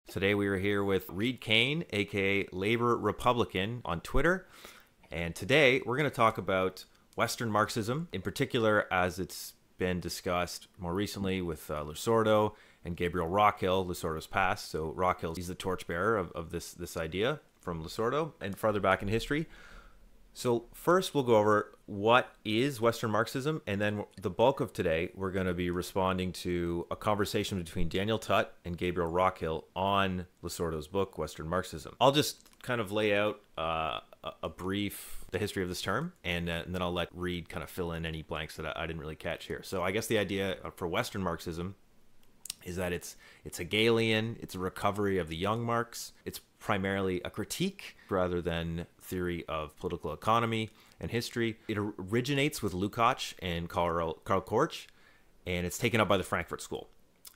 Today we are here with Reid Kane, aka Labor Republican on Twitter. And today we're going to talk about Western Marxism, in particular as it's been discussed more recently with Losurdo and Gabriel Rockhill. Losurdo's passed, so Rockhill, he's the torchbearer of this idea from Losurdo and farther back in history. So first we'll go over what is Western Marxism, and then the bulk of today we're going to be responding to a conversation between Daniel Tutt and Gabriel Rockhill on Losurdo's book, Western Marxism. I'll just kind of lay out a brief, the history of this term, and then I'll let Reid kind of fill in any blanks that I didn't really catch here. So I guess the idea for Western Marxism is that it's Hegelian, it's a recovery of the young Marx, it's primarily a critique rather than theory of political economy and history. It originates with Lukács and Karl Korsch, and it's taken up by the Frankfurt School.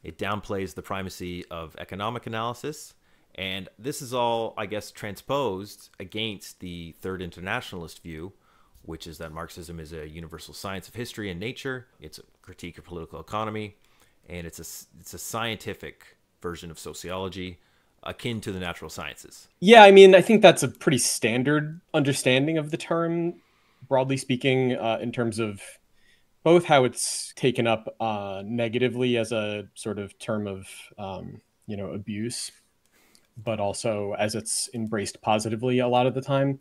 It downplays the primacy of economic analysis, and this is all, I guess, transposed against the Third Internationalist view, which is that Marxism is a universal science of history and nature. It's a critique of political economy, and it's a scientific version of sociology akin to the natural sciences. Yeah, I mean, I think that's a pretty standard understanding of the term, broadly speaking, in terms of both how it's taken up negatively as a sort of term of, abuse, but also as it's embraced positively a lot of the time.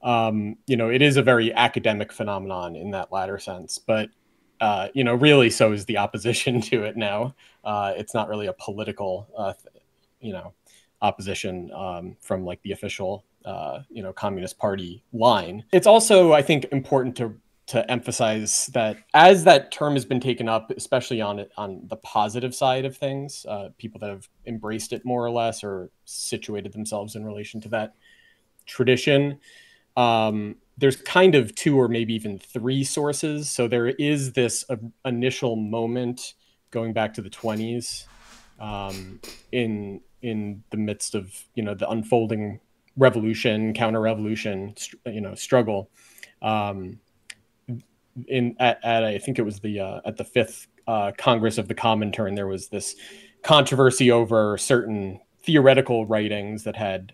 It is a very academic phenomenon in that latter sense, but really so is the opposition to it now. It's not really a political, opposition from like the official, Communist Party line. It's also, I think, important to emphasize that as that term has been taken up, especially on the positive side of things, people that have embraced it more or less or situated themselves in relation to that tradition, there's kind of two or maybe even three sources. So there is this initial moment going back to the 20s in the midst of, the unfolding revolution, counter-revolution, struggle. I think it was at the fifth Congress of the Comintern, there was this controversy over certain theoretical writings that had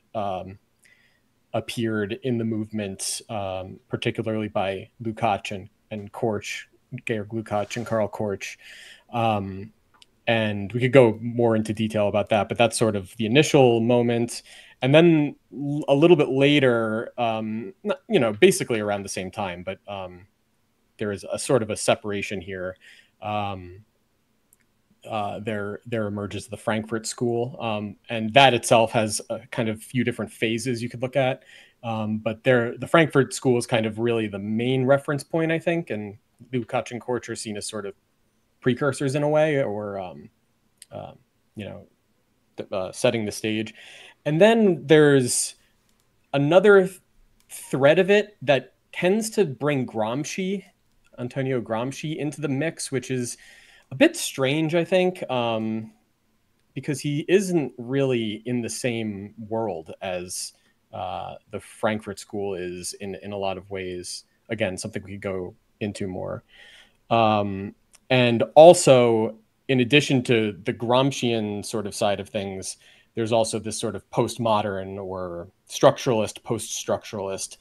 appeared in the movement, particularly by Lukács and Korsch, Georg Lukács and Karl Korsch. And we could go more into detail about that, but that's sort of the initial moment. And then a little bit later, basically around the same time, but there is a sort of a separation here. There emerges the Frankfurt School, and that itself has a kind of few different phases you could look at. But the Frankfurt School is kind of really the main reference point, I think, and Lukács and Korsch are seen as sort of precursors in a way, or setting the stage. And then there's another thread of it that tends to bring Antonio Gramsci into the mix, which is a bit strange, I think, because he isn't really in the same world as the Frankfurt School is in a lot of ways. Again, something we could go into more. And also, in addition to the Gramscian sort of side of things, there's also this sort of postmodern or structuralist, post-structuralist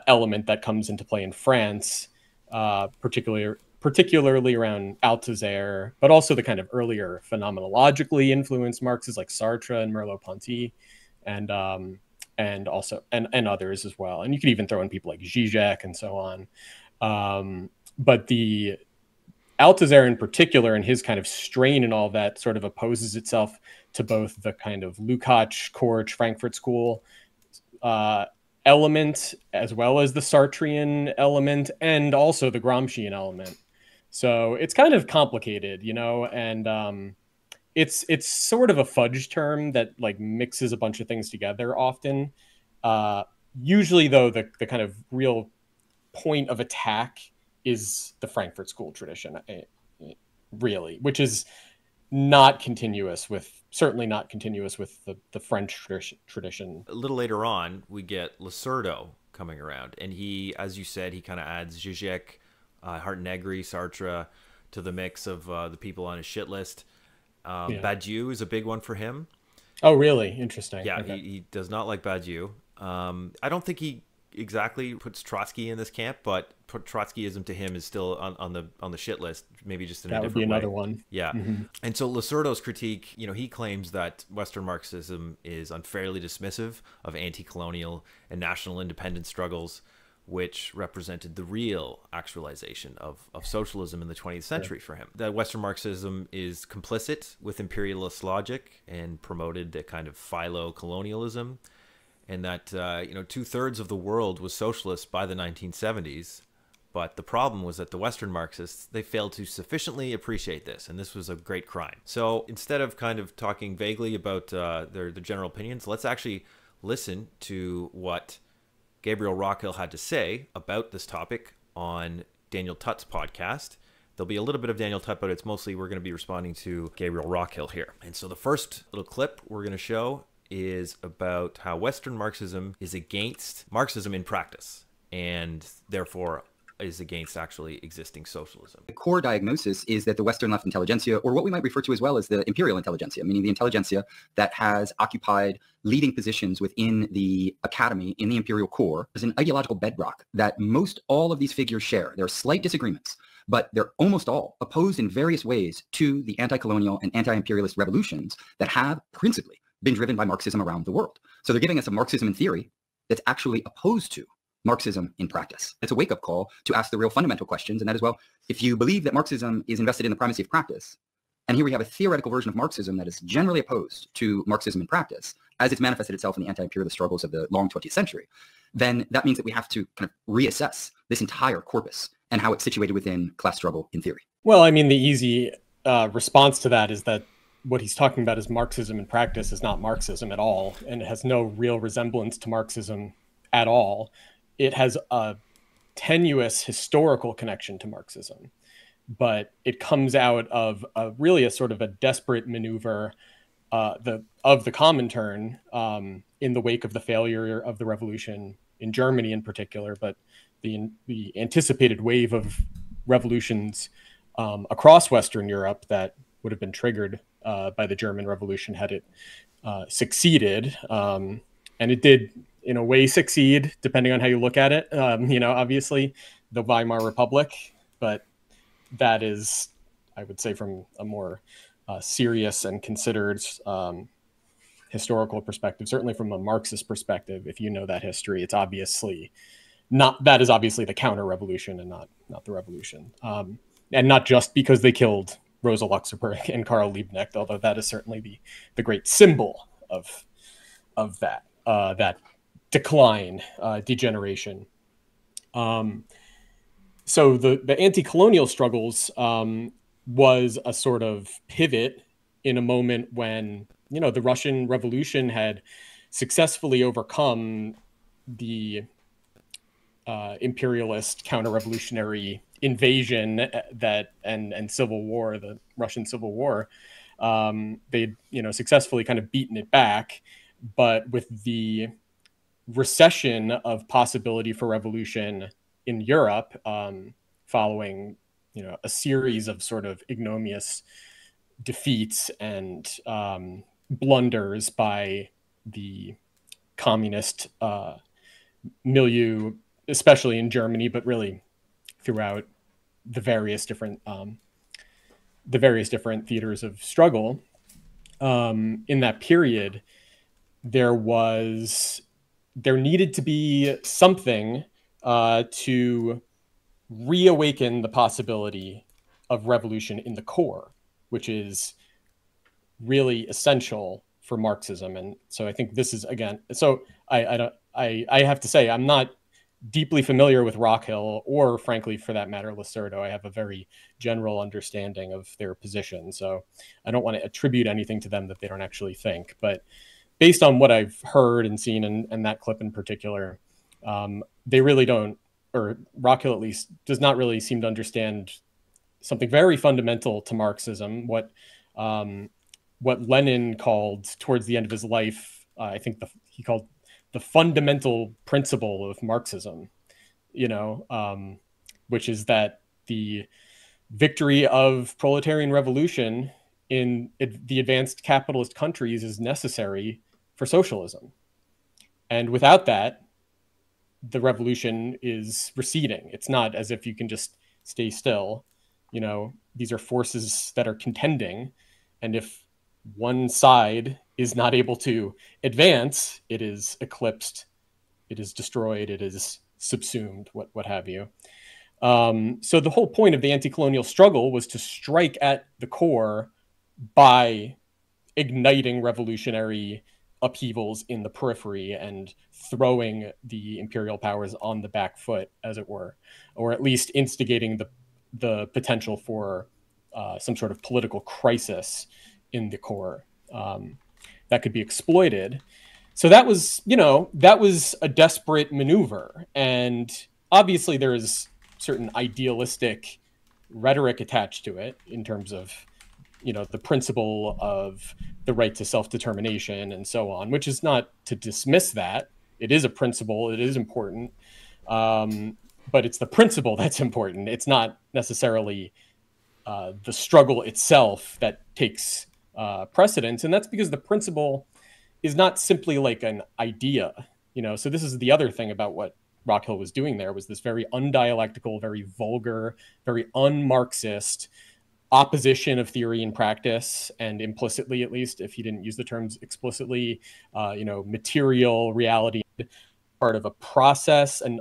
element that comes into play in France, particularly around Althusser, but also the kind of earlier phenomenologically influenced Marxists like Sartre and Merleau-Ponty, and others as well. And you could even throw in people like Zizek and so on. But the Althusser in particular, and his kind of strain and all that, sort of opposes itself to both the kind of Lukács, Korsch, Frankfurt School element, as well as the Sartrean element, and also the Gramscian element. So it's kind of complicated, and it's sort of a fudge term that like mixes a bunch of things together often. Usually, though, the kind of real point of attack is the Frankfurt School tradition, really, which is certainly not continuous with the French tradition. A little later on, we get Losurdo coming around, and he, as you said, he kind of adds Zizek, Hartnegri, Sartre to the mix of the people on his shit list. Badiou is a big one for him. Oh, really? Interesting. Yeah, Okay. he does not like Badiou. I don't think he exactly puts Trotsky in this camp, but Trotskyism to him is still on the shit list, maybe just in a That would be different way. another one. Yeah. Hmm. And so Losurdo's critique, he claims that Western Marxism is unfairly dismissive of anti-colonial and national independence struggles, which represented the real actualization of socialism in the 20th Sure. century for him. That Western Marxism is complicit with imperialist logic and promoted a kind of philo-colonialism, and that 2/3 of the world was socialist by the 1970s. But the problem was that the Western Marxists, they failed to sufficiently appreciate this, and this was a great crime. So instead of kind of talking vaguely about their general opinions, let's actually listen to what Gabriel Rockhill had to say about this topic on Daniel Tutt's podcast. There'll be a little bit of Daniel Tutt, but it's mostly we're going to be responding to Gabriel Rockhill here. And so the first little clip we're going to show is about how Western Marxism is against Marxism in practice, and therefore is against actually existing socialism. The core diagnosis is that the Western left intelligentsia, or what we might refer to as well as the imperial intelligentsia, meaning the intelligentsia that has occupied leading positions within the academy in the imperial core, is an ideological bedrock that most all of these figures share. There are slight disagreements, but they're almost all opposed in various ways to the anti-colonial and anti-imperialist revolutions that have principally been driven by Marxism around the world. So they're giving us a Marxism in theory that's actually opposed to Marxism in practice. It's a wake-up call to ask the real fundamental questions, and that is, well, if you believe that Marxism is invested in the primacy of practice, and here we have a theoretical version of Marxism that is generally opposed to Marxism in practice, as it's manifested itself in the anti-imperialist struggles of the long 20th century, then that means that we have to kind of reassess this entire corpus and how it's situated within class struggle in theory. Well, I mean, the easy response to that is that what he's talking about is Marxism in practice is not Marxism at all, and it has no real resemblance to Marxism at all. It has a tenuous historical connection to Marxism, but it comes out of really a sort of a desperate maneuver of the Comintern in the wake of the failure of the revolution in Germany in particular, but the anticipated wave of revolutions across Western Europe that would have been triggered by the German Revolution had it succeeded. And it did, in a way, succeed, depending on how you look at it. Obviously, the Weimar Republic, but that is, I would say, from a more serious and considered historical perspective, certainly from a Marxist perspective, if you know that history, it's obviously not, that is obviously the counter-revolution and not the revolution. And not just because they killed Rosa Luxemburg and Karl Liebknecht, although that is certainly the great symbol of that decline, degeneration. So the anti-colonial struggles was a sort of pivot in a moment when, the Russian Revolution had successfully overcome the imperialist counter-revolutionary invasion and civil war, the Russian Civil War. They'd successfully kind of beaten it back, but with the recession of possibility for revolution in Europe, following a series of sort of ignominious defeats and blunders by the communist milieu, especially in Germany, but really throughout the various different theaters of struggle. In that period, there needed to be something to reawaken the possibility of revolution in the core, which is really essential for Marxism. And so I think this is, again, so I have to say, I'm not deeply familiar with Rockhill, or frankly, for that matter, Losurdo. I have a very general understanding of their position, so I don't want to attribute anything to them that they don't actually think. But based on what I've heard and seen, and that clip in particular, they really don't, or Rockhill at least, does not really seem to understand something very fundamental to Marxism, what Lenin called towards the end of his life, I think he called the fundamental principle of Marxism, which is that the victory of proletarian revolution in the advanced capitalist countries is necessary for socialism. And without that, the revolution is receding. It's not as if you can just stay still. You know, these are forces that are contending. And if one side is not able to advance, it is eclipsed, it is destroyed, it is subsumed, what have you. So the whole point of the anti-colonial struggle was to strike at the core by igniting revolutionary upheavals in the periphery and throwing the imperial powers on the back foot, as it were, or at least instigating the potential for some sort of political crisis in the core that could be exploited. So that was, you know, that was a desperate maneuver. And obviously there is certain idealistic rhetoric attached to it in terms of, you know, the principle of the right to self-determination and so on, which is not to dismiss that. It is a principle, it is important, but it's the principle that's important. It's not necessarily the struggle itself that takes precedence. And that's because the principle is not simply like an idea, you know. So this is the other thing about what Rockhill was doing there, was this very undialectical, very vulgar, very un-Marxist opposition of theory and practice, and implicitly, at least, if he didn't use the terms explicitly, you know, material reality, part of a process and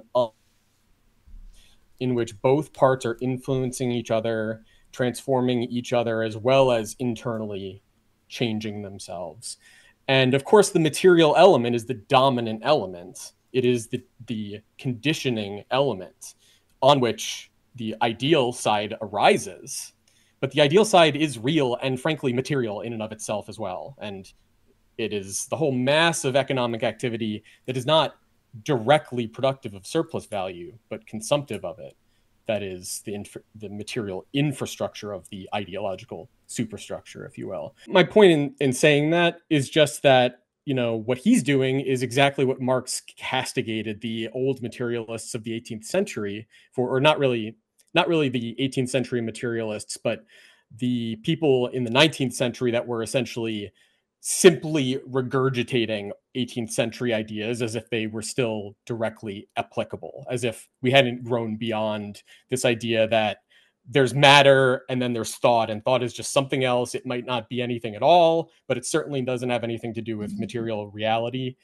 in which both parts are influencing each other, transforming each other, as well as internally changing themselves. And of course, the material element is the dominant element. It is the conditioning element on which the ideal side arises. But the ideal side is real and frankly material in and of itself as well. And it is the whole mass of economic activity that is not directly productive of surplus value, but consumptive of it. That is the material infrastructure of the ideological superstructure, if you will. My point in saying that is just that, you know, what he's doing is exactly what Marx castigated the old materialists of the 18th century for, or not really the 18th century materialists, but the people in the 19th century that were essentially simply regurgitating 18th century ideas as if they were still directly applicable, as if we hadn't grown beyond this idea that there's matter and then there's thought, and thought is just something else. It might not be anything at all, but it certainly doesn't have anything to do with material reality.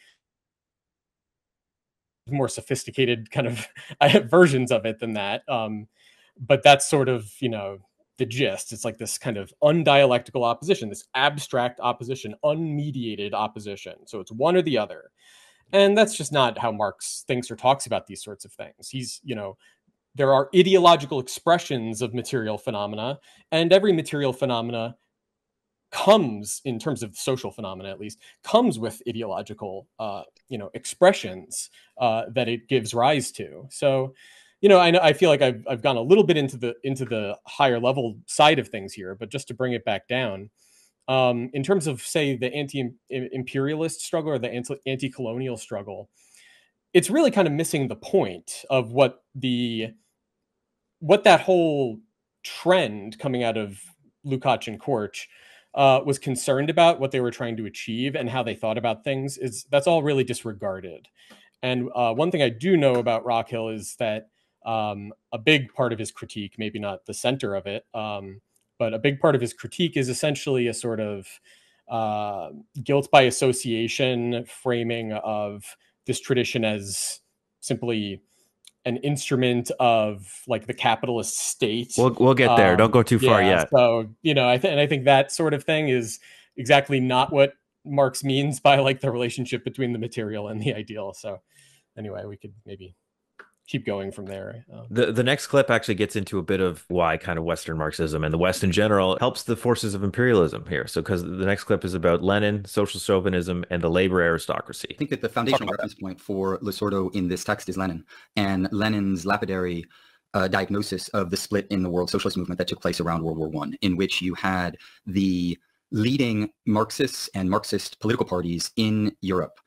More sophisticated kind of versions of it than that. But that's sort of, you know, the gist. It's like this kind of undialectical opposition, this abstract opposition, unmediated opposition. So it's one or the other. And that's just not how Marx thinks or talks about these sorts of things. He's, you know, there are ideological expressions of material phenomena, and every material phenomena comes, in terms of social phenomena at least, comes with ideological, you know, expressions that it gives rise to. So, you know, I feel like I've gone a little bit into the higher level side of things here, but just to bring it back down, in terms of, say, the anti-imperialist struggle or the anti-colonial struggle, it's really kind of missing the point of what that whole trend coming out of Lukács and Korch was concerned about, what they were trying to achieve and how they thought about things. That's all really disregarded. And one thing I do know about Rockhill is that a big part of his critique, maybe not the center of it, but a big part of his critique is essentially a sort of guilt by association framing of this tradition as simply an instrument of like the capitalist state. We'll get there. Don't go too far yet. So, you know, I think that sort of thing is exactly not what Marx means by like the relationship between the material and the ideal. So anyway, we could maybe keep going from there. The next clip actually gets into a bit of why kind of Western Marxism and the West in general helps the forces of imperialism here. So because the next clip is about Lenin, social chauvinism, and the labor aristocracy. I think that the foundational reference point for Losurdo in this text is Lenin, and Lenin's lapidary diagnosis of the split in the world socialist movement that took place around World War I, in which you had the leading Marxists and Marxist political parties in Europe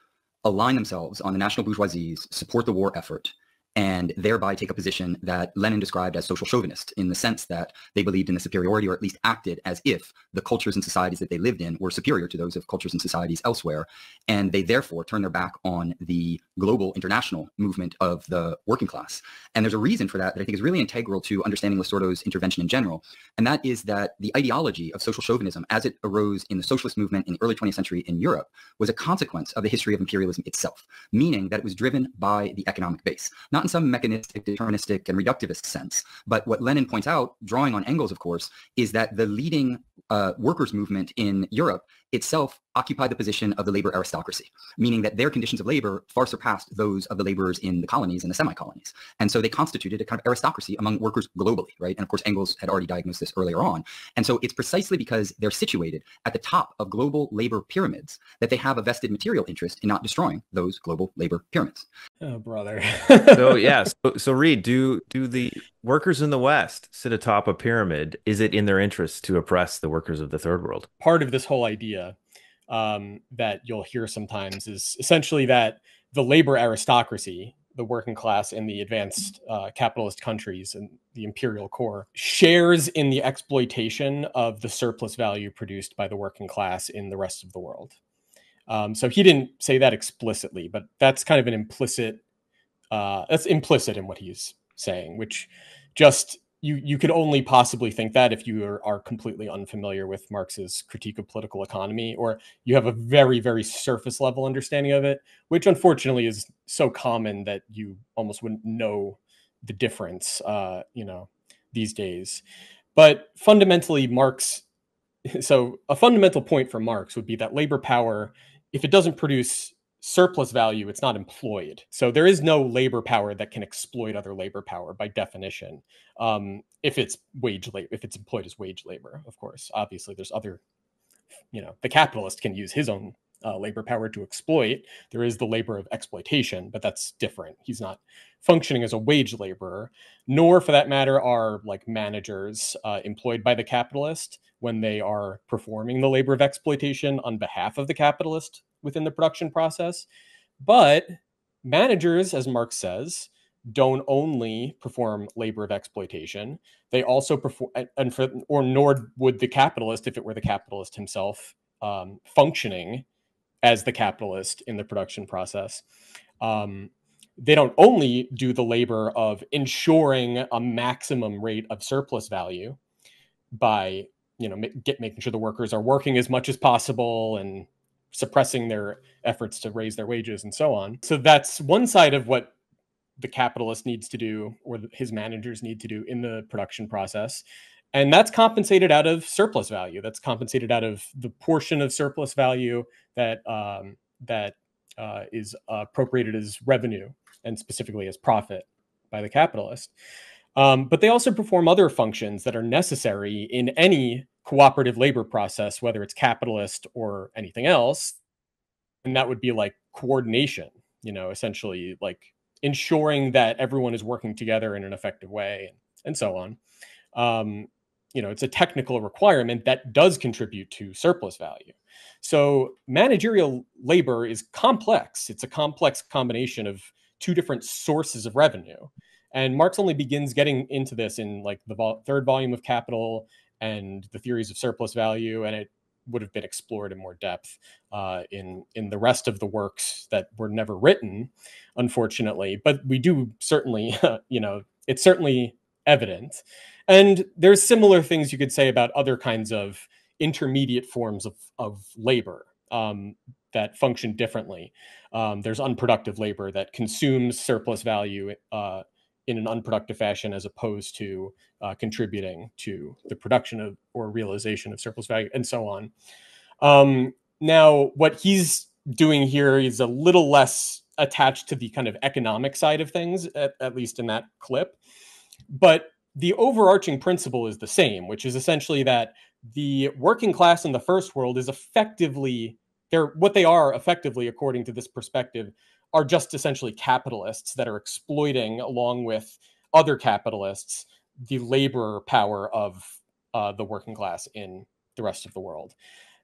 align themselves on the national bourgeoisie's support the war effort, and thereby take a position that Lenin described as social chauvinist, in the sense that they believed in the superiority, or at least acted as if the cultures and societies that they lived in were superior to those of cultures and societies elsewhere. And they therefore turn their back on the global international movement of the working class. And there's a reason for that I think is really integral to understanding Losurdo's intervention in general. And that is that the ideology of social chauvinism, as it arose in the socialist movement in the early 20th century in Europe, was a consequence of the history of imperialism itself, meaning that it was driven by the economic base, not in some mechanistic, deterministic, and reductivist sense. But what Lenin points out, drawing on Engels, of course, is that the leading workers' movement in Europe itself occupied the position of the labor aristocracy, meaning that their conditions of labor far surpassed those of the laborers in the colonies and the semi-colonies. And so they constituted a kind of aristocracy among workers globally, right? And of course, Engels had already diagnosed this earlier on. And so it's precisely because they're situated at the top of global labor pyramids that they have a vested material interest in not destroying those global labor pyramids. Oh, brother. So yeah, so Reid, do the workers in the West sit atop a pyramid? Is it in their interest to oppress the workers of the third world? Part of this whole idea that you'll hear sometimes is essentially that the labor aristocracy, the working class in the advanced capitalist countries and the imperial core, shares in the exploitation of the surplus value produced by the working class in the rest of the world. So he didn't say that explicitly, but that's kind of an implicit, that's implicit in what he's saying, which just you could only possibly think that if you are completely unfamiliar with Marx's critique of political economy, or you have a very, very surface level understanding of it, which unfortunately is so common that you almost wouldn't know the difference, these days. But fundamentally, so a fundamental point for Marx would be that labor power, if it doesn't produce surplus value, it's not employed. So there is no labor power that can exploit other labor power by definition. If it's if it's employed as wage labor, of course. Obviously, there's other, the capitalist can use his own labor power to exploit. There is the labor of exploitation, but that's different. He's not functioning as a wage laborer, nor for that matter are like managers employed by the capitalist when they are performing the labor of exploitation on behalf of the capitalist within the production process. But managers, as Marx says, don't only perform labor of exploitation, they also perform, nor would the capitalist, if it were the capitalist himself, functioning as the capitalist in the production process. They don't only do the labor of ensuring a maximum rate of surplus value by, making sure the workers are working as much as possible and suppressing their efforts to raise their wages and so on. So that's one side of what the capitalist needs to do, or his managers need to do in the production process. And that's compensated out of surplus value. That's compensated out of the portion of surplus value that is appropriated as revenue, and specifically as profit, by the capitalist. But they also perform other functions that are necessary in any cooperative labor process, whether it's capitalist or anything else. And that would be like coordination, essentially like ensuring that everyone is working together in an effective way, and so on. It's a technical requirement that does contribute to surplus value. So managerial labor is complex. It's a complex combination of two different sources of revenue. And Marx only begins getting into this in like the third volume of Capital and the theories of surplus value, and it would have been explored in more depth in the rest of the works that were never written, unfortunately. But we do certainly, it's certainly evident. And there's similar things you could say about other kinds of intermediate forms of labor that function differently. There's unproductive labor that consumes surplus value in an unproductive fashion, as opposed to contributing to the production of or realization of surplus value, and so on. Now, what he's doing here is a little less attached to the kind of economic side of things, at least in that clip. But the overarching principle is the same, which is essentially that the working class in the first world is effectively, what they are effectively, according to this perspective, are just essentially capitalists that are exploiting, along with other capitalists, the labor power of the working class in the rest of the world.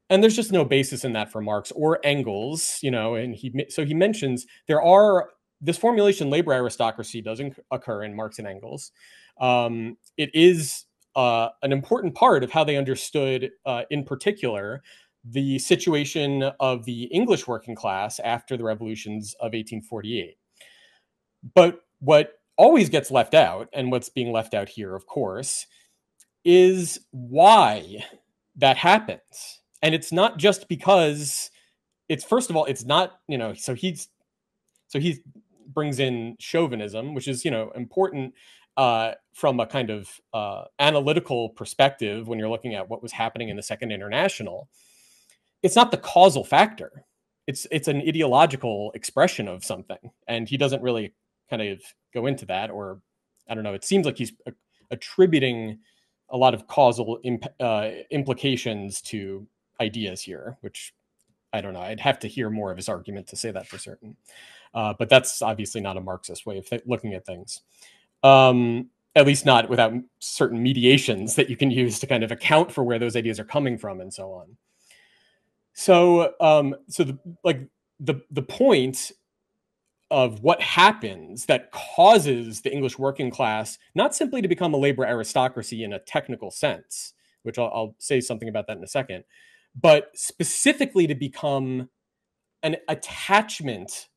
And there's just no basis in that for Marx or Engels, and he mentions there are this formulation labor aristocracy doesn't occur in Marx and Engels. It is an important part of how they understood, in particular, the situation of the English working class after the revolutions of 1848. But what always gets left out, and what's being left out here, of course, is why that happens. And it's not just because it's, first of all, it's not, so he brings in chauvinism, which is, important from a kind of analytical perspective when you're looking at what was happening in the Second International. It's not the causal factor. It's an ideological expression of something. And he doesn't really kind of go into that, or I don't know, it seems like he's attributing a lot of causal implications to ideas here, which I don't know. I'd have to hear more of his argument to say that for certain. But that's obviously not a Marxist way of looking at things. At least not without certain mediations that you can use to kind of account for where those ideas are coming from and so on. So, the point of what happens that causes the English working class not simply to become a labor aristocracy in a technical sense, which I'll say something about that in a second, but specifically to become an attachment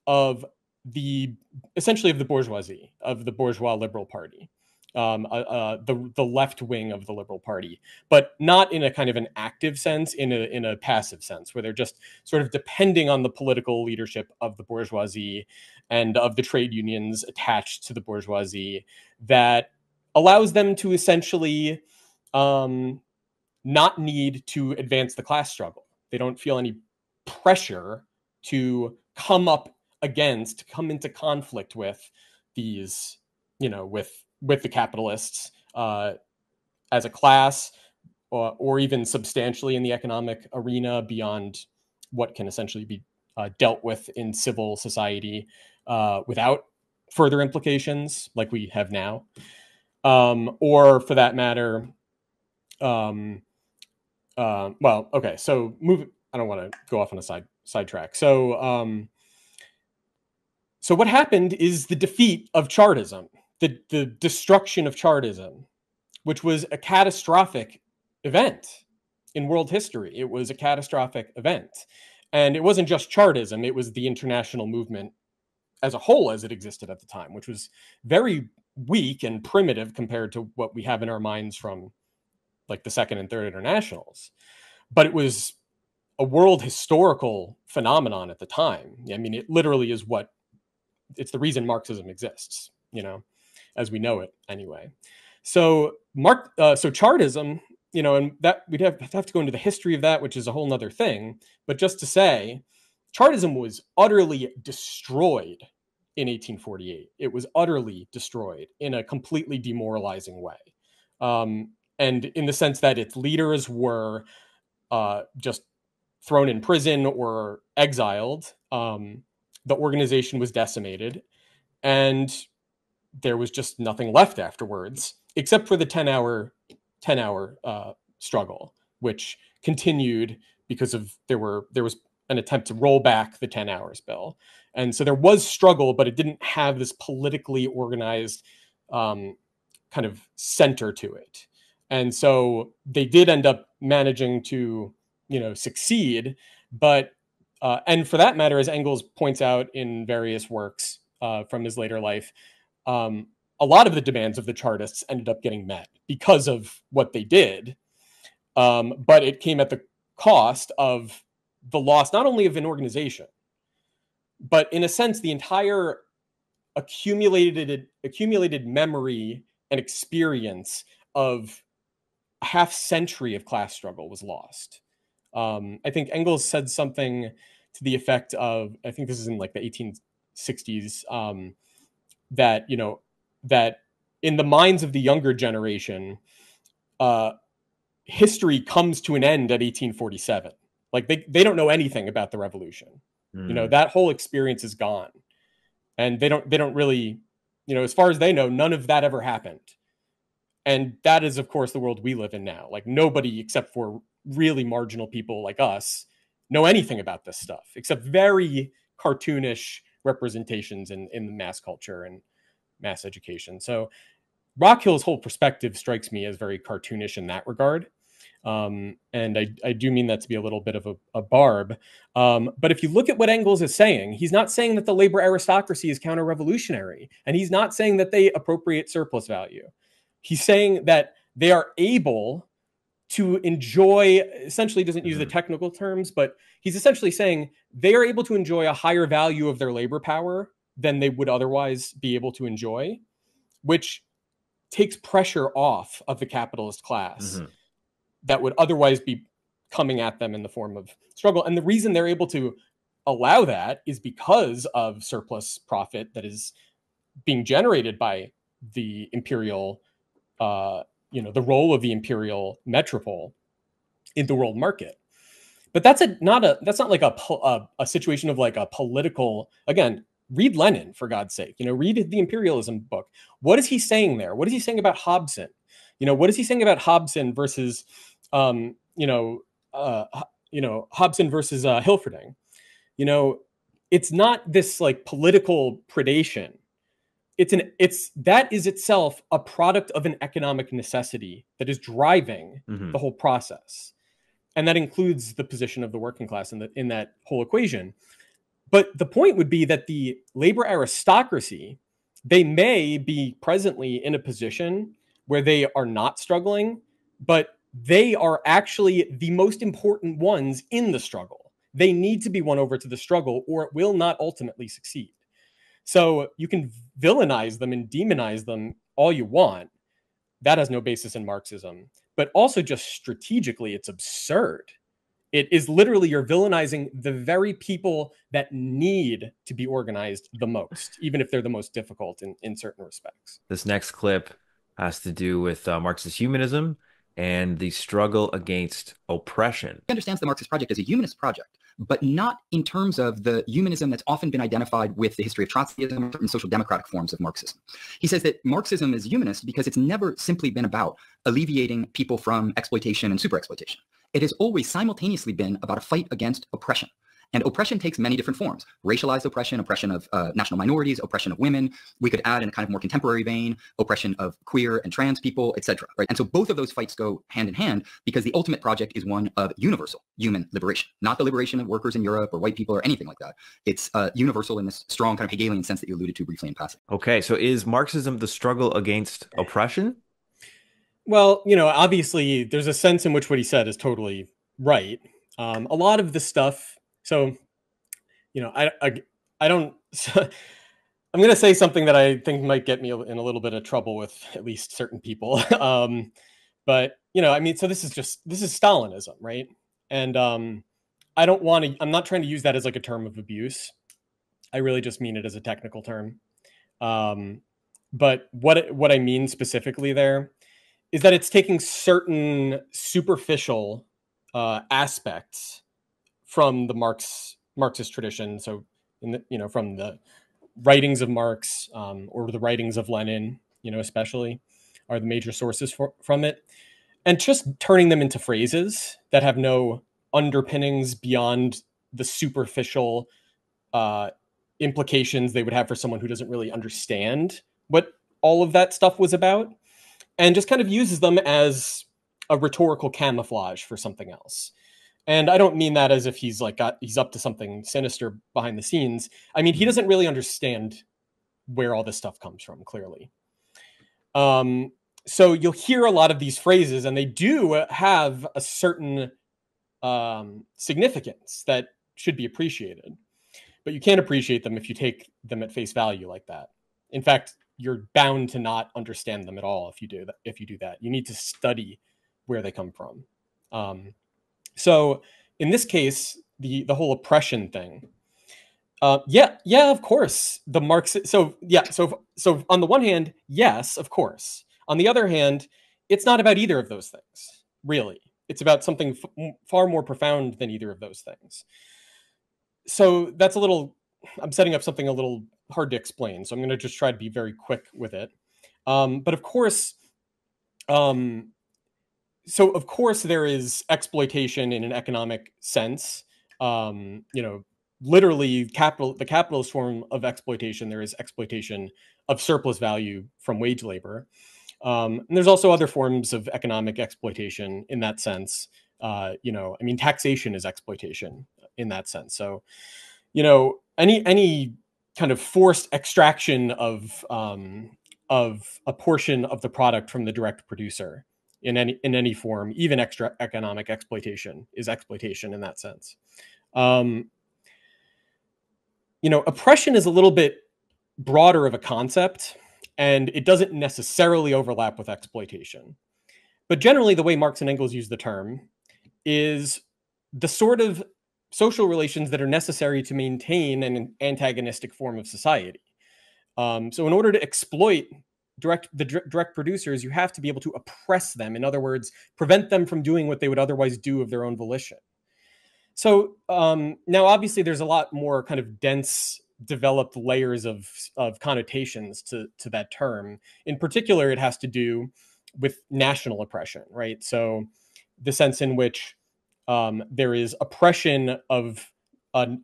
of essentially of the bourgeoisie, of the bourgeois liberal party, the left wing of the liberal party, but not in a kind of an active sense, in a passive sense, where they're just sort of depending on the political leadership of the bourgeoisie and of the trade unions attached to the bourgeoisie, that allows them to essentially not need to advance the class struggle. They don't feel any pressure to come into conflict with these, with the capitalists as a class, or even substantially in the economic arena beyond what can essentially be dealt with in civil society without further implications like we have now. Or for that matter, so I don't want to go off on a sidetrack. So what happened is the defeat of Chartism, the destruction of Chartism, which was a catastrophic event in world history. It was a catastrophic event. And it wasn't just Chartism, it was the international movement as a whole as it existed at the time, which was very weak and primitive compared to what we have in our minds from like the Second and Third Internationals. But it was a world historical phenomenon at the time. I mean, it literally is it's the reason Marxism exists, as we know it anyway. So Chartism, and that we'd have to go into the history of that, which is a whole nother thing. But just to say, Chartism was utterly destroyed in 1848. It was utterly destroyed in a completely demoralizing way. And in the sense that its leaders were just thrown in prison or exiled. The organization was decimated, and there was just nothing left afterwards, except for the 10-hour struggle, which continued because of there was an attempt to roll back the 10 hours bill. And so there was struggle, but it didn't have this politically organized kind of center to it. And so they did end up managing to, succeed, but and for that matter, as Engels points out in various works from his later life, a lot of the demands of the Chartists ended up getting met because of what they did. But it came at the cost of the loss, not only of an organization, but in a sense, the entire accumulated memory and experience of a half century of class struggle was lost. I think Engels said something to the effect of, I think this is in like the 1860s, that in the minds of the younger generation, history comes to an end at 1847. Like they don't know anything about the revolution. That whole experience is gone, and they don't really, as far as they know, none of that ever happened. And that is, of course, the world we live in now. Like nobody except for really marginal people like us know anything about this stuff, except very cartoonish representations in the mass culture and mass education. So Rockhill's whole perspective strikes me as very cartoonish in that regard. And I do mean that to be a little bit of a barb. But if you look at what Engels is saying, he's not saying that the labor aristocracy is counter-revolutionary, and he's not saying that they appropriate surplus value. He's saying that they are able to enjoy, essentially doesn't use the technical terms, but he's essentially saying they are able to enjoy a higher value of their labor power than they would otherwise be able to enjoy, which takes pressure off of the capitalist class that would otherwise be coming at them in the form of struggle. And the reason they're able to allow that is because of surplus profit that is being generated by the imperial, the role of the imperial metropole in the world market. But that's not like a situation of like a political, again, read Lenin, for God's sake, read the imperialism book. What is he saying there? What is he saying about Hobson? What is he saying about Hobson versus, Hobson versus Hilferding? It's not this like political predation. That is itself a product of an economic necessity that is driving the whole process. And that includes the position of the working class in that whole equation. But the point would be that the labor aristocracy, they may be presently in a position where they are not struggling, but they are actually the most important ones in the struggle. They need to be won over to the struggle, or it will not ultimately succeed. So you can villainize them and demonize them all you want. That has no basis in Marxism. But also just strategically, it's absurd. It is literally you're villainizing the very people that need to be organized the most, even if they're the most difficult in certain respects. This next clip has to do with Marxist humanism and the struggle against oppression. He understands the Marxist project as a humanist project, but not in terms of the humanism that's often been identified with the history of Trotskyism and social democratic forms of Marxism. He says that Marxism is humanist because it's never simply been about alleviating people from exploitation and superexploitation. It has always simultaneously been about a fight against oppression. And oppression takes many different forms: racialized oppression, oppression of national minorities, oppression of women. We could add in a kind of more contemporary vein, oppression of queer and trans people, etc. Right? And so both of those fights go hand in hand because the ultimate project is one of universal human liberation, not the liberation of workers in Europe or white people or anything like that. It's universal in this strong kind of Hegelian sense that you alluded to briefly in passing. Okay, so is Marxism the struggle against oppression? Well, obviously there's a sense in which what he said is totally right. A lot of the stuff. So, I don't. I'm going to say something that I think might get me in a little bit of trouble with at least certain people. But so this is Stalinism, right? And I don't want to. I'm not trying to use that as like a term of abuse. I really just mean it as a technical term. But what I mean specifically there is that it's taking certain superficial aspects from the Marxist tradition. So, from the writings of Marx or the writings of Lenin, especially, are the major sources from it, and just turning them into phrases that have no underpinnings beyond the superficial implications they would have for someone who doesn't really understand what all of that stuff was about, and just kind of uses them as a rhetorical camouflage for something else. And I don't mean that as if he's up to something sinister behind the scenes. I mean, he doesn't really understand where all this stuff comes from, clearly. So you'll hear a lot of these phrases, and they do have a certain significance that should be appreciated. But you can't appreciate them if you take them at face value like that. In fact, you're bound to not understand them at all if you do that. You need to study where they come from. So in this case, the whole oppression thing, of course, the Marxist. So on the one hand, yes, of course. On the other hand, it's not about either of those things, really. It's about something far more profound than either of those things. So that's I'm setting up something a little hard to explain. So I'm going to just try to be very quick with it. But of course, there is exploitation in an economic sense, literally the capitalist form of exploitation. There is exploitation of surplus value from wage labor. And there's also other forms of economic exploitation in that sense. Taxation is exploitation in that sense. So, any kind of forced extraction of a portion of the product from the direct producer in any form, even extra economic exploitation, is exploitation in that sense. Oppression is a little bit broader of a concept, and it doesn't necessarily overlap with exploitation. But generally, the way Marx and Engels use the term is the sort of social relations that are necessary to maintain an antagonistic form of society. So in order to exploit direct producers, you have to be able to oppress them. In other words, prevent them from doing what they would otherwise do of their own volition. So now, obviously, there's a lot more kind of dense, developed layers of connotations to that term. In particular, it has to do with national oppression, right? So the sense in which there is oppression of there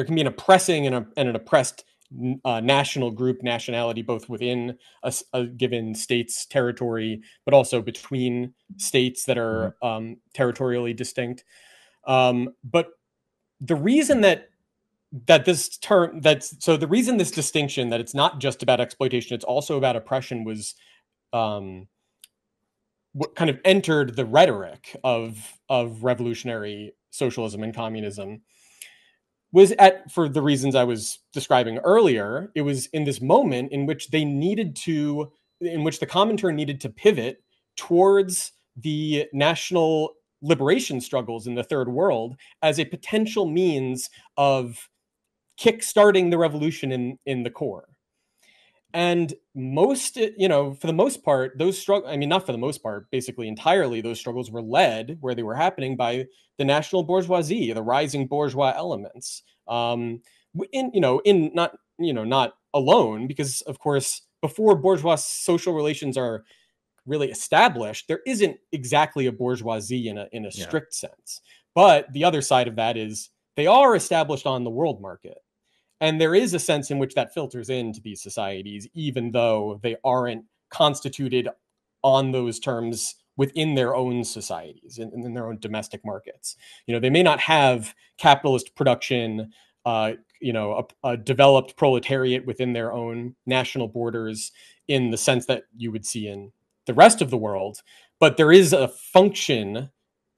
can be an oppressing and an oppressed national group, nationality, both within a given state's territory, but also between states that are territorially distinct. But the reason the reason this distinction, that it's not just about exploitation, it's also about oppression, was what kind of entered the rhetoric of revolutionary socialism and communism, was for the reasons I was describing earlier. It was in this moment in which the Comintern needed to pivot towards the national liberation struggles in the Third World as a potential means of kickstarting the revolution in the core. And for the most part, those struggles, not for the most part, basically entirely, those struggles were led, where they were happening, by the national bourgeoisie, the rising bourgeois elements. Not alone, because of course, before bourgeois social relations are really established, there isn't exactly a bourgeoisie in a strict sense. But the other side of that is they are established on the world market. And there is a sense in which that filters into these societies, even though they aren't constituted on those terms within their own societies, in their own domestic markets. They may not have capitalist production, a developed proletariat within their own national borders in the sense that you would see in the rest of the world, but there is a function,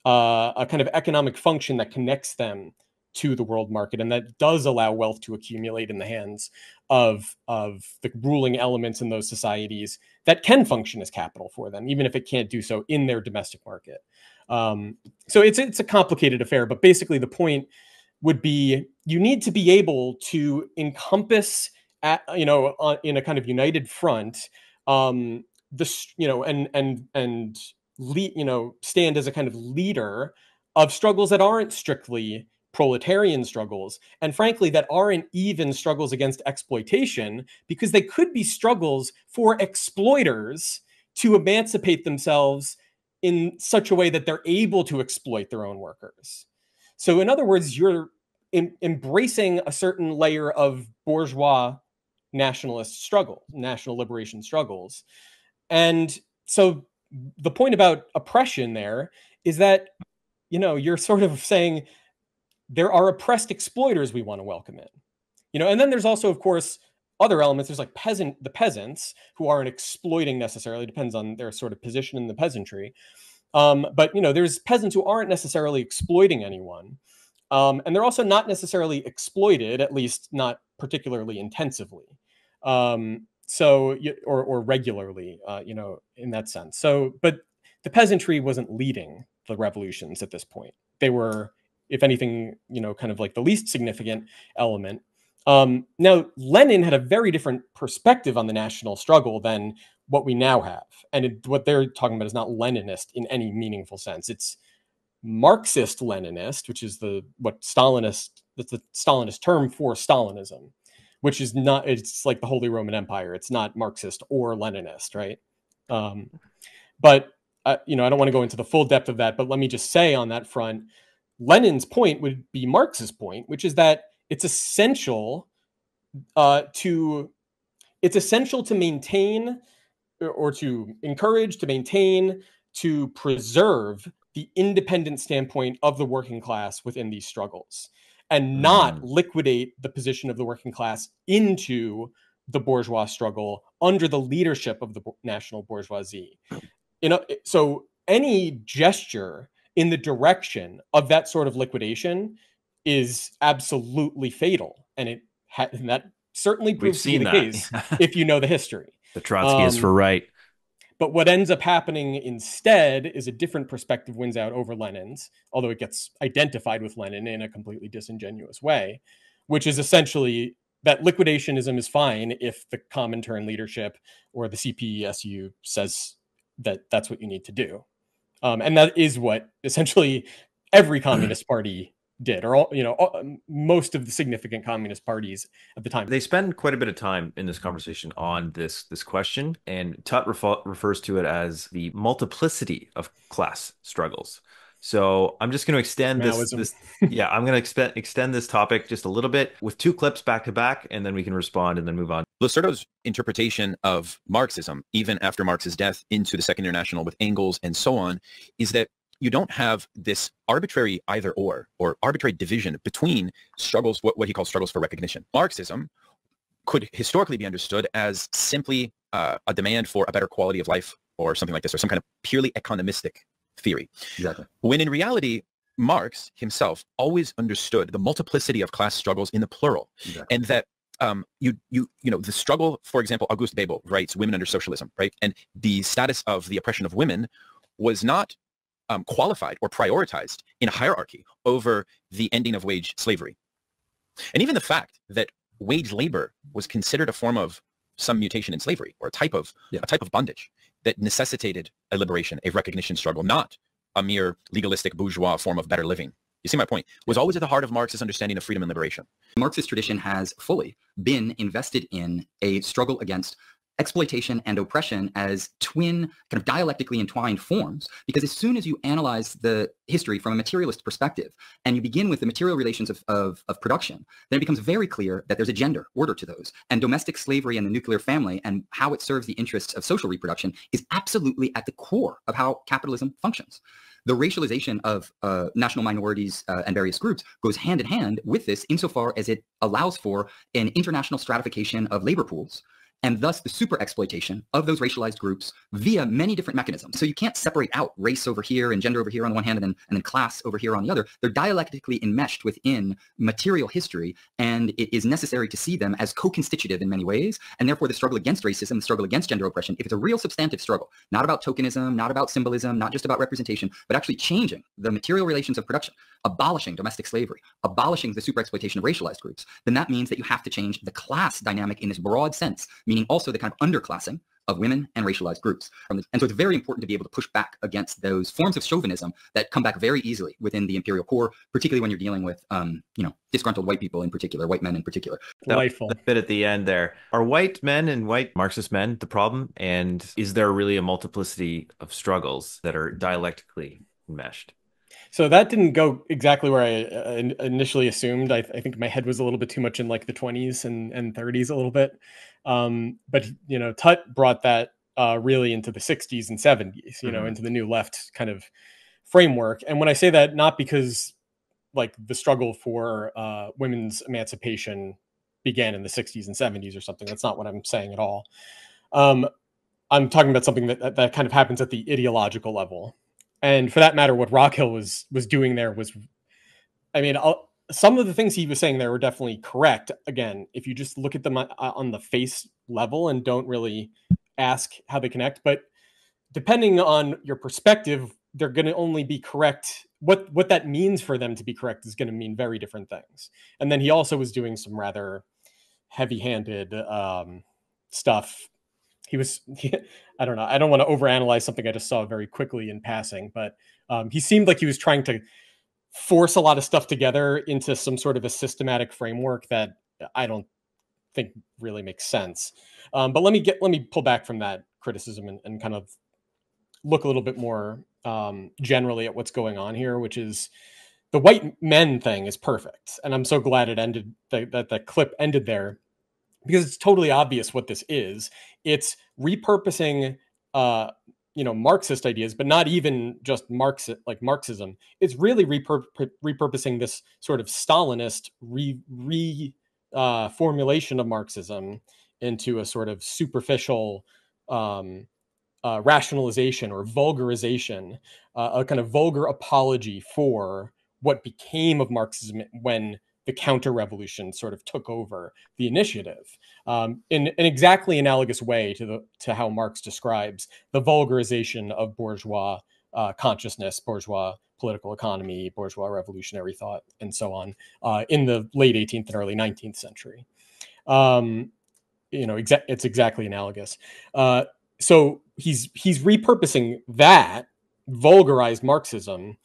a kind of economic function that connects them to the world market, and that does allow wealth to accumulate in the hands of the ruling elements in those societies that can function as capital for them, even if it can't do so in their domestic market. So it's a complicated affair, but basically the point would be, you need to be able to encompass in a kind of united front, stand as a kind of leader of struggles that aren't strictly proletarian struggles, and frankly, that aren't even struggles against exploitation, because they could be struggles for exploiters to emancipate themselves in such a way that they're able to exploit their own workers. So in other words, you're embracing a certain layer of bourgeois nationalist struggle, national liberation struggles. And so the point about oppression there is that, you're sort of saying there are oppressed exploiters we want to welcome in. And then there's also, of course, other elements. There's like the peasants who aren't exploiting necessarily, depends on their sort of position in the peasantry. But there's peasants who aren't necessarily exploiting anyone. And they're also not necessarily exploited, at least not particularly intensively. Or regularly, in that sense. So, but the peasantry wasn't leading the revolutions at this point. They were, if anything, kind of like the least significant element. Now, Lenin had a very different perspective on the national struggle than what we now have. And what they're talking about is not Leninist in any meaningful sense. It's Marxist-Leninist, which is that's the Stalinist term for Stalinism, which is not, it's like the Holy Roman Empire. It's not Marxist or Leninist, right? But, I don't want to go into the full depth of that, but let me just say on that front, Lenin's point would be Marx's point, which is that it's essential to maintain, or to encourage, to maintain, to preserve the independent standpoint of the working class within these struggles, and not liquidate the position of the working class into the bourgeois struggle under the leadership of the national bourgeoisie. So any gesture in the direction of that sort of liquidation is absolutely fatal, and that certainly proves to be the case if you know the history. The Trotskyists were right. But what ends up happening instead is a different perspective wins out over Lenin's, although it gets identified with Lenin in a completely disingenuous way, which is essentially that liquidationism is fine if the Comintern leadership or the CPSU says that that's what you need to do. And that is what essentially every communist party did, or most of the significant communist parties at the time. They spend quite a bit of time in this conversation on this question, and Tut refers to it as the multiplicity of class struggles. So I'm just going to extend this. Yeah, I'm going to extend this topic just a little bit with 2 clips back to back, and then we can respond and then move on. Losurdo's interpretation of Marxism, even after Marx's death, into the Second International with Engels and so on, is that you don't have this arbitrary either or arbitrary division between struggles, what he calls struggles for recognition. Marxism could historically be understood as simply a demand for a better quality of life or something like this, or some kind of purely economistic theory. Exactly. When in reality, Marx himself always understood the multiplicity of class struggles in the plural, Exactly. and that the struggle, for example, August Bebel writes Women Under Socialism, right? And the status of the oppression of women was not qualified or prioritized in a hierarchy over the ending of wage slavery. And even the fact that wage labor was considered a form of some mutation in slavery, or a type of bondage that necessitated a liberation, a recognition struggle, not a mere legalistic bourgeois form of better living. You see my point? Was always at the heart of Marx's understanding of freedom and liberation. Marxist tradition has fully been invested in a struggle against exploitation and oppression as twin, kind of dialectically entwined forms, because as soon as you analyze the history from a materialist perspective and you begin with the material relations of production, then it becomes very clear that there's a gender order to those, and domestic slavery and the nuclear family and how it serves the interests of social reproduction is absolutely at the core of how capitalism functions. The racialization of national minorities and various groups goes hand in hand with this insofar as it allows for an international stratification of labor pools, and thus the super exploitation of those racialized groups via many different mechanisms. So you can't separate out race over here and gender over here on the one hand, and then class over here on the other. They're dialectically enmeshed within material history, and it is necessary to see them as co-constitutive in many ways. And therefore the struggle against racism, the struggle against gender oppression, if it's a real substantive struggle, not about tokenism, not about symbolism, not just about representation, but actually changing the material relations of production, abolishing domestic slavery, abolishing the super exploitation of racialized groups, then that means that you have to change the class dynamic in this broad sense, meaning also the kind of underclassing of women and racialized groups. And so it's very important to be able to push back against those forms of chauvinism that come back very easily within the imperial core, particularly when you're dealing with, disgruntled white people in particular, white men in particular. Delightful. That bit at the end there. Are white men and white Marxist men the problem? And is there really a multiplicity of struggles that are dialectically enmeshed? So that didn't go exactly where I initially assumed. I think my head was a little bit too much in like the 20s and 30s a little bit. But, Tut brought that really into the 60s and 70s, into the new left kind of framework. And when I say that, not because like the struggle for women's emancipation began in the 60s and 70s or something. That's not what I'm saying at all. I'm talking about something that kind of happens at the ideological level. And for that matter, what Rockhill was doing there was, some of the things he was saying there were definitely correct. Again, if you just look at them on the face level and don't really ask how they connect, but depending on your perspective, they're going to only be correct. What that means for them to be correct is going to mean very different things. And then he also was doing some rather heavy-handed stuff. I don't know. I don't want to overanalyze something I just saw very quickly in passing, but he seemed like he was trying to force a lot of stuff together into some sort of a systematic framework that I don't think really makes sense. But let me pull back from that criticism and kind of look a little bit more generally at what's going on here, which is the white men thing is perfect, and I'm so glad it ended, that the clip ended there, because it's totally obvious what this is. It's repurposing, Marxist ideas, but not even just Marxism. It's really repurposing this sort of Stalinist formulation of Marxism into a sort of superficial rationalization or vulgarization, a kind of vulgar apology for what became of Marxism when the counter-revolution sort of took over the initiative, in an exactly analogous way to how Marx describes the vulgarization of bourgeois consciousness, bourgeois political economy, bourgeois revolutionary thought, and so on, in the late 18th and early 19th century. It's exactly analogous. So he's repurposing that vulgarized Marxism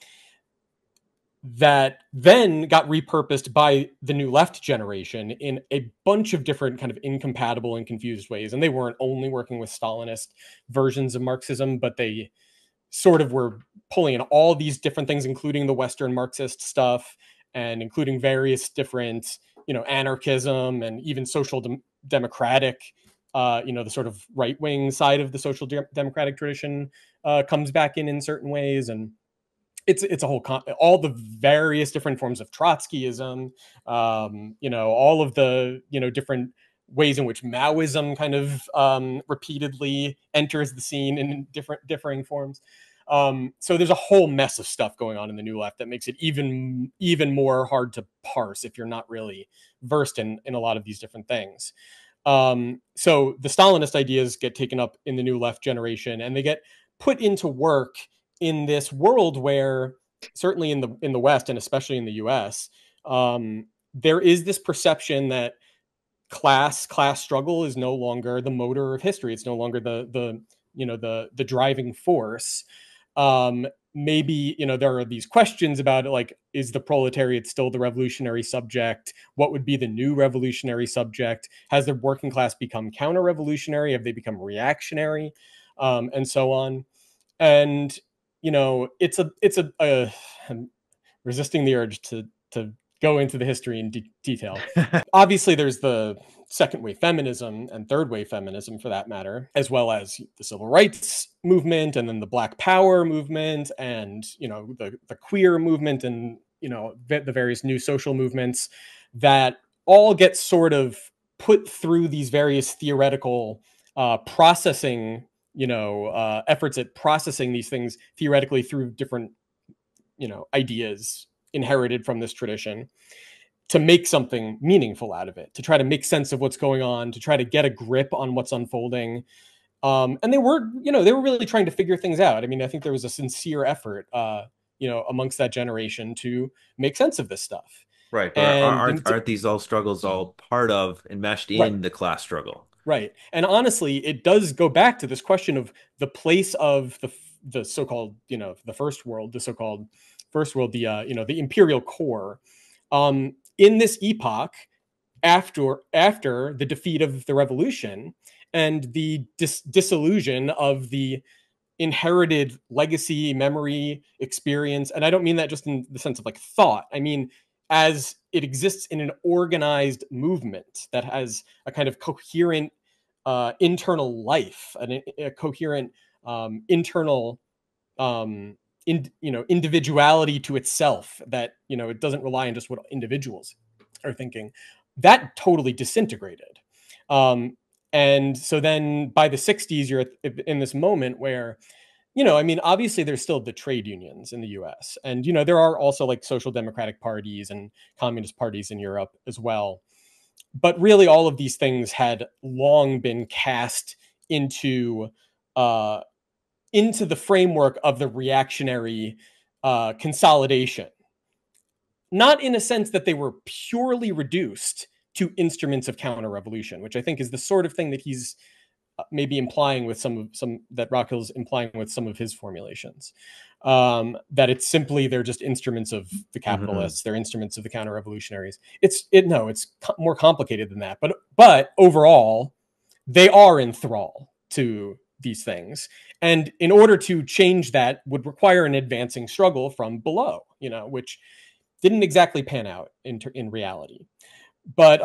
that then got repurposed by the New Left generation in a bunch of different kind of incompatible and confused ways. And they weren't only working with Stalinist versions of Marxism, but they sort of were pulling in all these different things, including the Western Marxist stuff, and including various different, anarchism and even social democratic, the sort of right-wing side of the social democratic tradition comes back in certain ways. And it's a whole all the various different forms of Trotskyism, all of the different ways in which Maoism kind of repeatedly enters the scene in differing forms. So there's a whole mess of stuff going on in the New Left that makes it even more hard to parse if you're not really versed in a lot of these different things. So the Stalinist ideas get taken up in the New Left generation, and they get put into work in this world where, certainly in the West and especially in the US, there is this perception that class struggle is no longer the motor of history. It's no longer the driving force. Maybe, there are these questions about it, like, is the proletariat still the revolutionary subject? What would be the new revolutionary subject? Has the working class become counter-revolutionary? Have they become reactionary? And so on. And, it's I'm resisting the urge to go into the history in detail. Obviously, there's the second wave feminism and third wave feminism, for that matter, as well as the civil rights movement, and then the Black Power movement, and the queer movement, and the various new social movements that all get sort of put through these various theoretical processing, efforts at processing these things theoretically through different ideas inherited from this tradition, to make something meaningful out of it, to try to make sense of what's going on, to try to get a grip on what's unfolding. And they were really trying to figure things out. I mean, I think there was a sincere effort, amongst that generation to make sense of this stuff. Right, but aren't these all struggles all part of, enmeshed in the class struggle? Right. And honestly, it does go back to this question of the place of the so-called, the first world, the so-called first world, the imperial core, in this epoch after the defeat of the revolution and the disillusion of the inherited legacy, memory, experience. And I don't mean that just in the sense of like thought. I mean, as it exists in an organized movement that has a kind of coherent internal life, a coherent internal individuality to itself, that it doesn't rely on just what individuals are thinking. That totally disintegrated. And so then by the 60s, you're in this moment where, obviously there's still the trade unions in the US. And, there are also like social democratic parties and communist parties in Europe as well. But really all of these things had long been cast into the framework of the reactionary consolidation. Not in a sense that they were purely reduced to instruments of counter-revolution, which I think is the sort of thing that he's maybe implying with that Rockhill's implying with some of his formulations. That it's simply, they're just instruments of the capitalists, they're instruments of the counter-revolutionaries. It's more complicated than that. But overall, they are in thrall to these things. And in order to change that would require an advancing struggle from below, which didn't exactly pan out in reality. But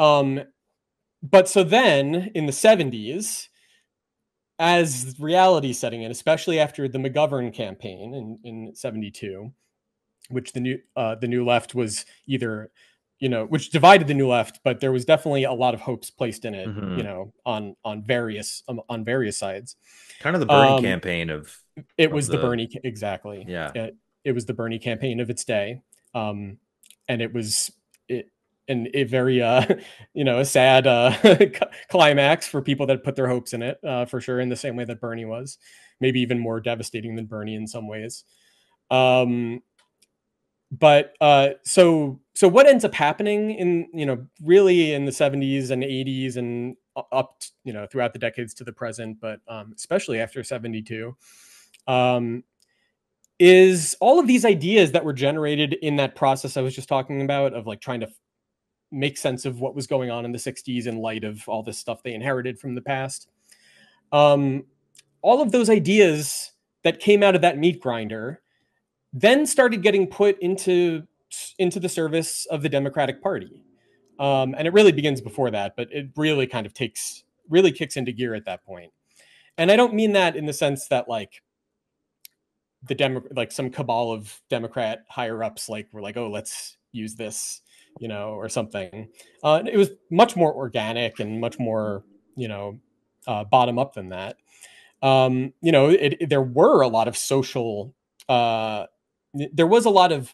so then in the 70s, as reality setting in, especially after the McGovern campaign in 72, which the new left was either, which divided the new left, but there was definitely a lot of hopes placed in it, on various sides. Kind of the Bernie campaign it was the Bernie, exactly. Yeah. It was the Bernie campaign of its day. And it was a very a sad climax for people that put their hopes in it, for sure, in the same way that Bernie was, maybe even more devastating than Bernie in some ways. But so what ends up happening in really in the 70s and 80s and up throughout the decades to the present, but especially after 72, is all of these ideas that were generated in that process I was just talking about, of like trying to make sense of what was going on in the 60s in light of all this stuff they inherited from the past. All of those ideas that came out of that meat grinder then started getting put into the service of the Democratic Party. And it really begins before that, but it really kind of kicks into gear at that point. And I don't mean that in the sense that like some cabal of Democrat higher ups were like, oh, let's use this, or something. It was much more organic and much more, bottom up than that. There were a lot of social, there was a lot of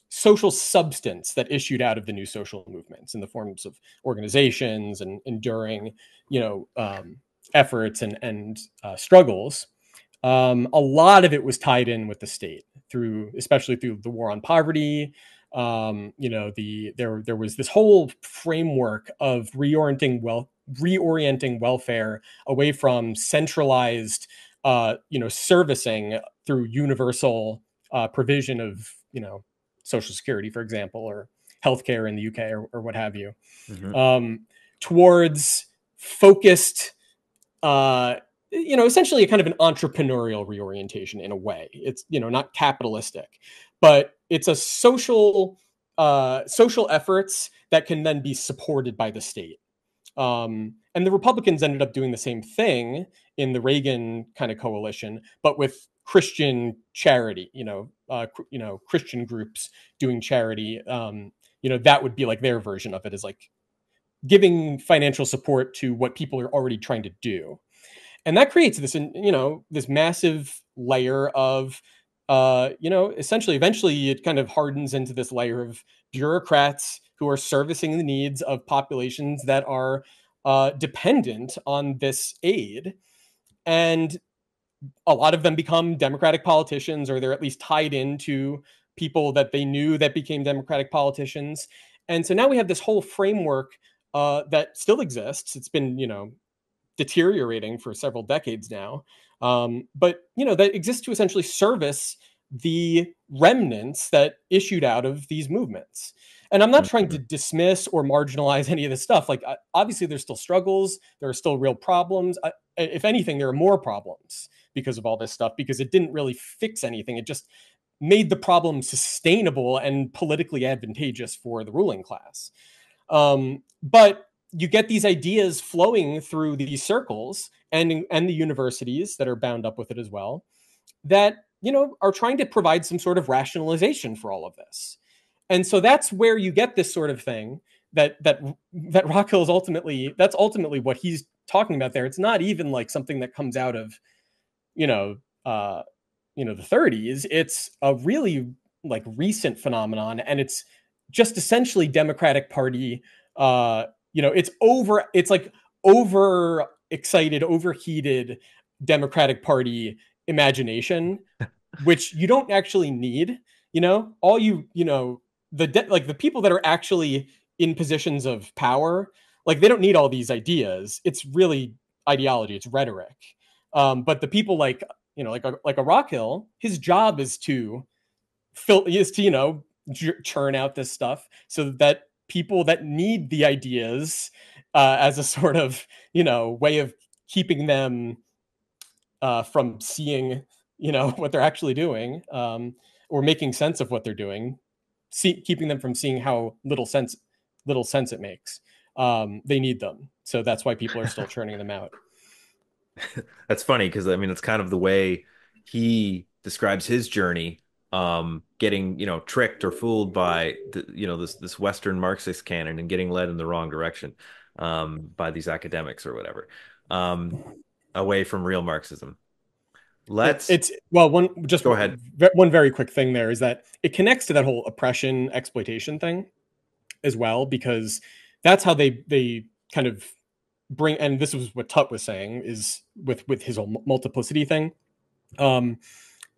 social substance that issued out of the new social movements in the forms of organizations and enduring, efforts and struggles. A lot of it was tied in with the state especially through the war on poverty. There was this whole framework of reorienting welfare away from centralized, servicing through universal provision of, Social Security, for example, or healthcare in the UK or what have you, towards focused, essentially a kind of an entrepreneurial reorientation in a way. It's, not capitalistic, but it's a social efforts that can then be supported by the state. And the Republicans ended up doing the same thing in the Reagan kind of coalition, but with Christian charity, Christian groups doing charity. That would be like their version of it, is like giving financial support to what people are already trying to do. And that creates this, this massive layer of, essentially, eventually it kind of hardens into this layer of bureaucrats who are servicing the needs of populations that are dependent on this aid. And a lot of them become Democratic politicians, or they're at least tied into people that they knew that became Democratic politicians. And so now we have this whole framework that still exists. It's been, deteriorating for several decades now. But, that exists to essentially service the remnants that issued out of these movements. And I'm not trying to dismiss or marginalize any of this stuff. Like, obviously, there's still struggles. There are still real problems. If anything, there are more problems because of all this stuff, because it didn't really fix anything. It just made the problem sustainable and politically advantageous for the ruling class. But you get these ideas flowing through these circles and the universities that are bound up with it as well, that, are trying to provide some sort of rationalization for all of this. And so that's where you get this sort of thing that Rockhill is ultimately what he's talking about there. It's not even like something that comes out of, the 30s. It's a really like recent phenomenon, and it's just essentially Democratic Party, it's like over excited, overheated Democratic Party imagination, which you don't actually need. The people that are actually in positions of power, like, they don't need all these ideas. It's really ideology, it's rhetoric. But the people like a Rockhill, his job is to churn out this stuff so that people that need the ideas as a sort of, way of keeping them from seeing, what they're actually doing, or making sense of what they're doing, keeping them from seeing how little sense it makes. They need them, so that's why people are still churning them out. That's funny because I mean it's kind of the way he describes his journey, getting tricked or fooled by this Western Marxist canon and getting led in the wrong direction by these academics or whatever, away from real Marxism. Go ahead. One very quick thing there is that it connects to that whole oppression exploitation thing as well, because that's how they kind of bring, and this was what Tut was saying, is with his whole multiplicity thing,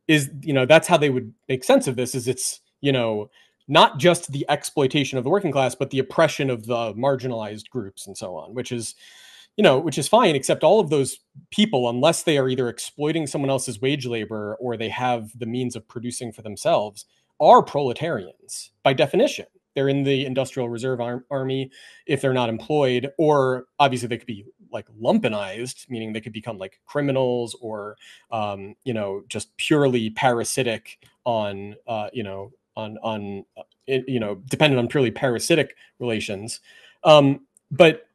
is that's how they would make sense of this, is it's not just the exploitation of the working class, but the oppression of the marginalized groups and so on, which is fine, except all of those people, unless they are either exploiting someone else's wage labor or they have the means of producing for themselves, are proletarians by definition. They're in the Industrial Reserve Army if they're not employed, or obviously they could be like lumpenized, meaning they could become like criminals or, just purely parasitic on, dependent on purely parasitic relations. But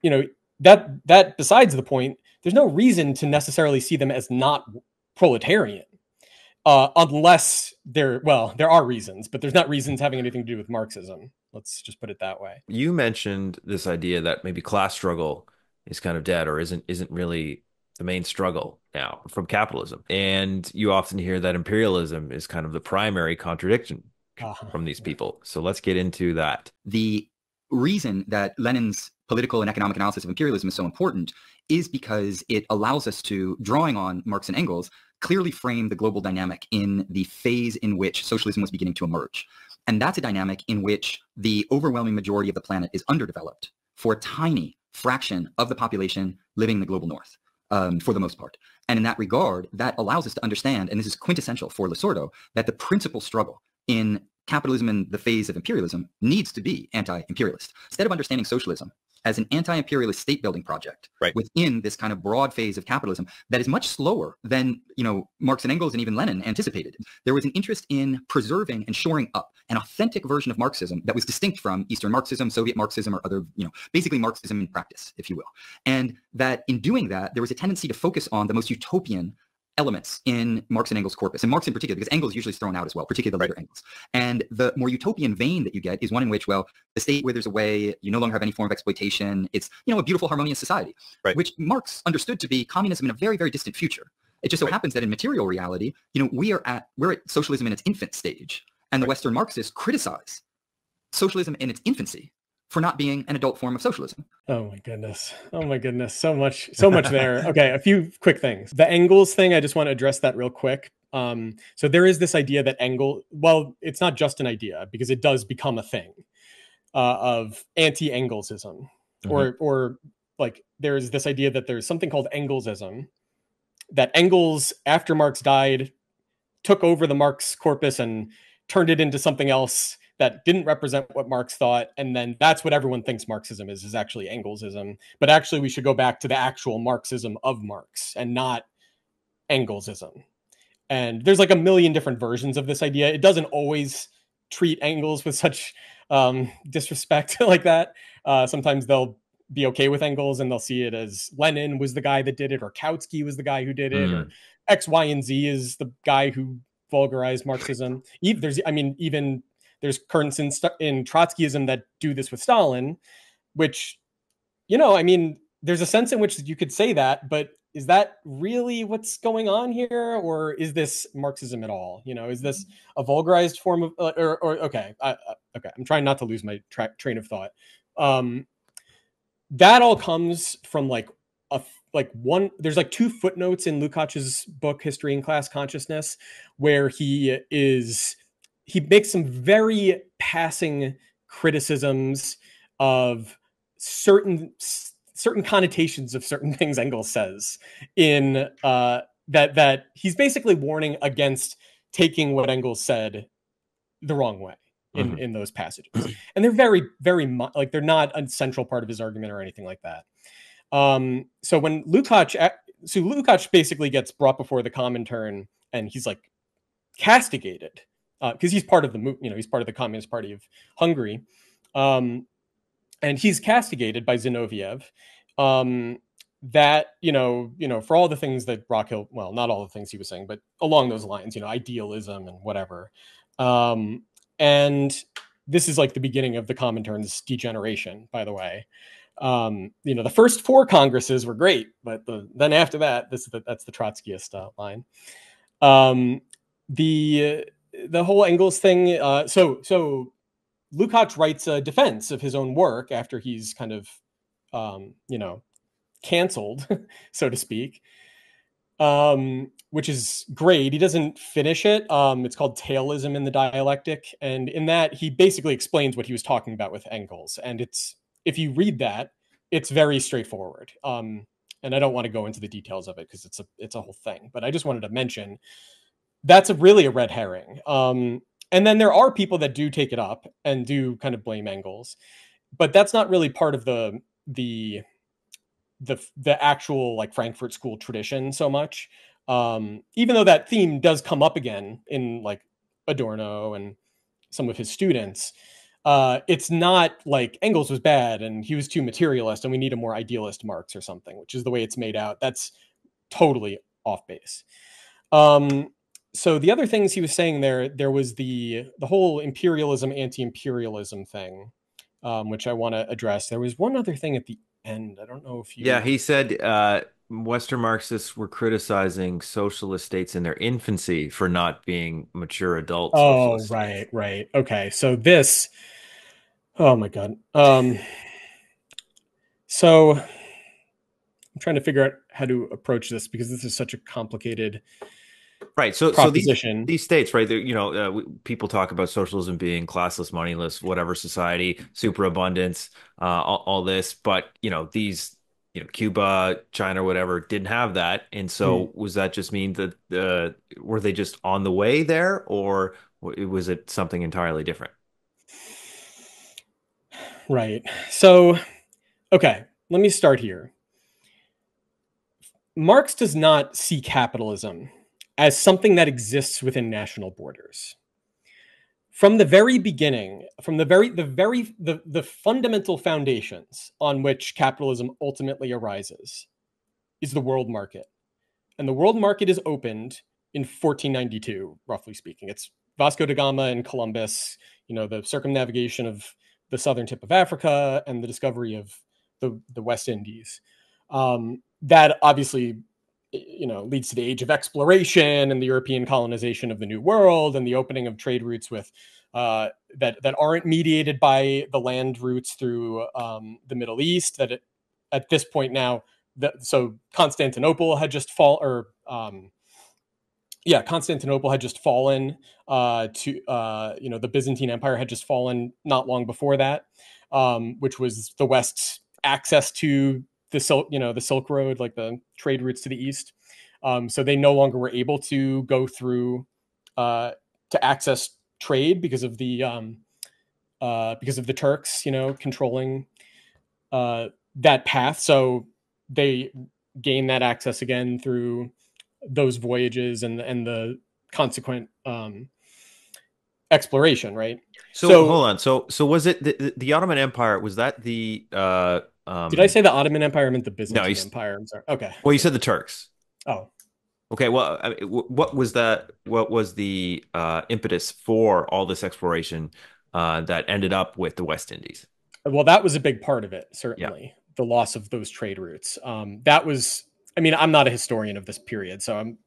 that besides the point, there's no reason to necessarily see them as not proletarian, unless there are reasons, but there's not reasons having anything to do with Marxism. Let's just put it that way. You mentioned this idea that maybe class struggle is kind of dead or isn't really the main struggle now from capitalism. And you often hear that imperialism is kind of the primary contradiction from these people. So let's get into that. The reason that Lenin's political and economic analysis of imperialism is so important is because it allows us to, drawing on Marx and Engels, clearly frame the global dynamic in the phase in which socialism was beginning to emerge. And that's a dynamic in which the overwhelming majority of the planet is underdeveloped for a tiny fraction of the population living in the global north, for the most part. And in that regard, that allows us to understand, and this is quintessential for Losurdo, that the principal struggle in capitalism in the phase of imperialism needs to be anti-imperialist. Instead of understanding socialism as an anti-imperialist state-building project within this kind of broad phase of capitalism that is much slower than Marx and Engels and even Lenin anticipated, there was an interest in preserving and shoring up an authentic version of Marxism that was distinct from Eastern Marxism, Soviet Marxism, or other, basically Marxism in practice, if you will. And that in doing that, there was a tendency to focus on the most utopian elements in Marx and Engels' corpus, and Marx in particular, because Engels usually is thrown out as well, particularly the later Engels. And the more utopian vein that you get is one in which, well, the state withers away, you no longer have any form of exploitation, it's, a beautiful, harmonious society, which Marx understood to be communism in a very, very distant future. It just so happens that in material reality, we're at socialism in its infant stage, and the Western Marxists criticize socialism in its infancy for not being an adult form of socialism. Oh my goodness. So much there. Okay, a few quick things. The Engels thing, I just want to address that real quick. So there is this idea that it's not just an idea, because it does become a thing of anti-Engelsism, or like there's this idea that there's something called Engelsism, that Engels, after Marx died, took over the Marx corpus and turned it into something else that didn't represent what Marx thought. And then that's what everyone thinks Marxism is actually Engelsism. But actually, we should go back to the actual Marxism of Marx and not Engelsism. And there's like a million different versions of this idea. It doesn't always treat Engels with such disrespect like that. Sometimes they'll be okay with Engels and they'll see it as Lenin was the guy that did it, or Kautsky was the guy who did it, or X, Y, and Z is the guy who vulgarized Marxism. There's currents in Trotskyism that do this with Stalin, which, there's a sense in which you could say that, but is that really what's going on here? Or is this Marxism at all? Is this a vulgarized form of, okay. I'm trying not to lose my train of thought. That all comes from there's like two footnotes in Lukács's book, History and Class Consciousness, where he makes some very passing criticisms of certain connotations of certain things Engels says in that he's basically warning against taking what Engels said the wrong way in those passages. And they're very, very they're not a central part of his argument or anything like that. So when Lukács basically gets brought before the Comintern and he's like castigated because he's part of the he's part of the Communist Party of Hungary, and he's castigated by Zinoviev. That for all the things that Rockhill, well, not all the things he was saying, but along those lines, idealism and whatever. And this is like the beginning of the Comintern's degeneration, by the way. The first 4 Congresses were great, but then after that, that's the Trotskyist line. The whole Engels thing. So Lukács writes a defense of his own work after he's kind of, canceled, so to speak, which is great. He doesn't finish it. It's called Taylism in the Dialectic. And in that, he basically explains what he was talking about with Engels. And if you read that, it's very straightforward. And I don't want to go into the details of it because it's a whole thing. But I just wanted to mention that's really a red herring. And then there are people that do take it up and do kind of blame Engels, but that's not really part of the actual like Frankfurt School tradition so much. Even though that theme does come up again in like Adorno and some of his students, it's not like Engels was bad and he was too materialist and we need a more idealist Marx or something, which is the way it's made out. That's totally off base. So the other things he was saying there was the whole imperialism, anti-imperialism thing, which I want to address. There was one other thing at the end. I don't know if you... Yeah, he said Western Marxists were criticizing socialist states in their infancy for not being mature adult socialist states. Right. Okay, so this... Oh my God. So I'm trying to figure out how to approach this because this is such a complicated... Right. So these states, right? People talk about socialism being classless, moneyless, whatever society, superabundance, all this. But these, Cuba, China, whatever, didn't have that. And so was that just mean that were they just on the way there, or was it something entirely different? Right. So, okay, let me start here. Marx does not see capitalism as something that exists within national borders. From the very beginning, from the fundamental foundations on which capitalism ultimately arises is the world market. And the world market is opened in 1492, roughly speaking. It's Vasco da Gama and Columbus, the circumnavigation of the southern tip of Africa and the discovery of the West Indies. That obviously leads to the age of exploration and the European colonization of the New World and the opening of trade routes with that aren't mediated by the land routes through the Middle East. At this point now, so Constantinople had just Constantinople had just fallen to the Byzantine Empire had just fallen not long before that, which was the West's access to the Silk Road, like the trade routes to the east. So they no longer were able to go through to access trade because of the Turks, controlling that path. So they gained that access again through those voyages and the consequent exploration, right? So hold on. So was it the Ottoman Empire? Was that the did I say the Ottoman Empire? I meant the Byzantine Empire. I'm sorry. Okay. Well, you said the Turks. Oh. Okay. Well, I mean, what was that? What was the impetus for all this exploration that ended up with the West Indies? Well, that was a big part of it, certainly. Yeah. The loss of those trade routes. That was. I mean, I'm not a historian of this period, so I'm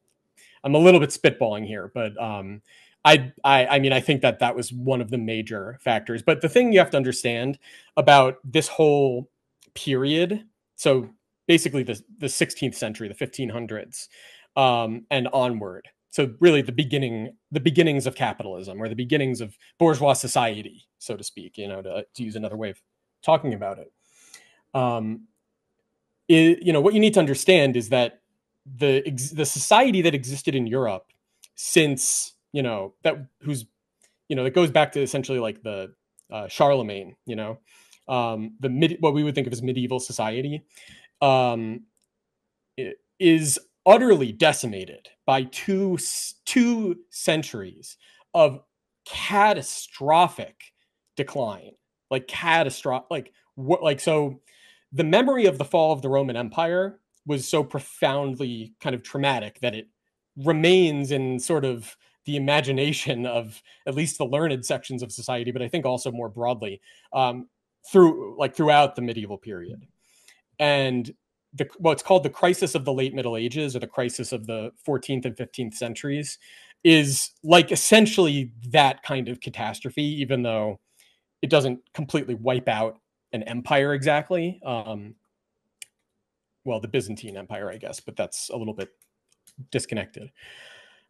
a little bit spitballing here, but I mean, I think that was one of the major factors. But the thing you have to understand about this whole period, so basically the 16th century, the 1500s, and onward. So really the beginnings of capitalism, or the beginnings of bourgeois society, so to speak, to use another way of talking about it. What you need to understand is that the society that existed in Europe since, that goes back to essentially like the Charlemagne, what we would think of as medieval society, is utterly decimated by two centuries of catastrophic decline, like catastrophic, so the memory of the fall of the Roman Empire was so profoundly kind of traumatic that it remains in sort of the imagination of at least the learned sections of society, but I think also more broadly throughout the medieval period. And what's called the crisis of the late Middle Ages, or the crisis of the 14th and 15th centuries, is like essentially that kind of catastrophe, even though it doesn't completely wipe out an empire exactly. Well, the Byzantine Empire, I guess, but that's a little bit disconnected.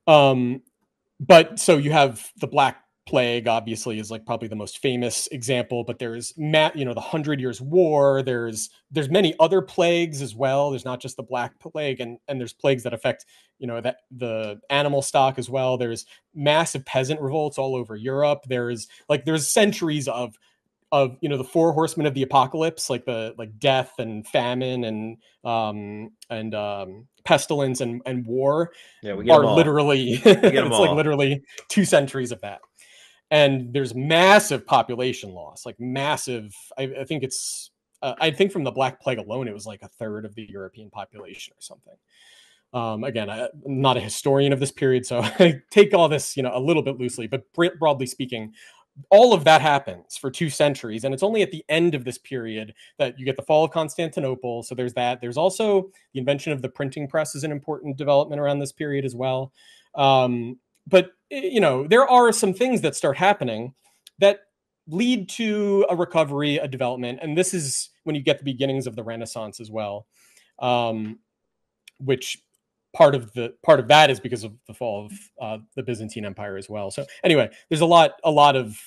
But so you have the Black Plague, obviously, is like probably the most famous example, but there's the 100 Years' War. There's many other plagues as well. There's not just the Black Plague, and there's plagues that affect that the animal stock as well. There's massive peasant revolts all over Europe. There's centuries of the four horsemen of the apocalypse, like death and famine and pestilence and war. Yeah, we get are them all. literally literally 2 centuries of that. And there's massive population loss, like massive. I think it's I think from the Black Plague alone, it was like a third of the European population or something. Again, I'm not a historian of this period, so I take all this a little bit loosely, but broadly speaking, all of that happens for 2 centuries, and it's only at the end of this period that you get the fall of Constantinople. So there's that. There's also the invention of the printing press is an important development around this period as well. But there are some things that start happening that lead to a recovery, a development, and this is when you get the beginnings of the Renaissance as well, which part of that is because of the fall of the Byzantine Empire as well. So anyway, there's a lot of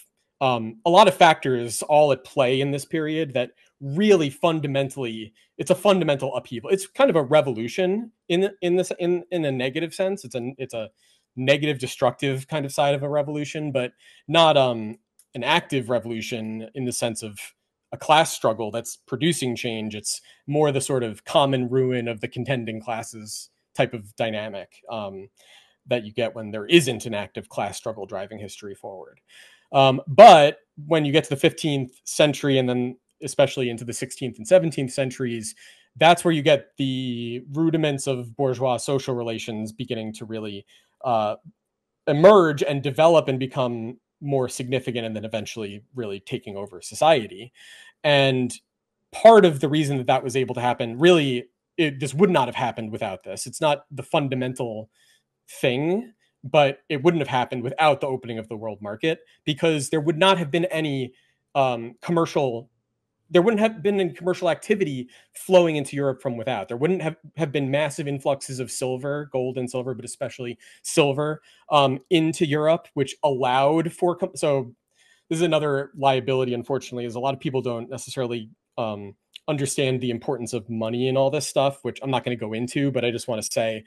factors all at play in this period that really fundamentally, it's a fundamental upheaval. It's kind of a revolution in a negative sense. It's a negative, destructive kind of side of a revolution, but not an active revolution in the sense of a class struggle that's producing change. It's more the sort of common ruin of the contending classes type of dynamic that you get when there isn't an active class struggle driving history forward. But when you get to the 15th century, and then especially into the 16th and 17th centuries, that's where you get the rudiments of bourgeois social relations beginning to really emerge and develop and become more significant, and then eventually really taking over society. And part of the reason that was able to happen, really, this would not have happened without this. It's not the fundamental thing, but it wouldn't have happened without the opening of the world market, because there would not have been any commercial activity flowing into Europe from without. There wouldn't have been massive influxes of silver, gold and silver, but especially silver into Europe, which allowed for. So this is another liability, unfortunately, is a lot of people don't necessarily understand the importance of money and all this stuff, which I'm not going to go into, but I just want to say,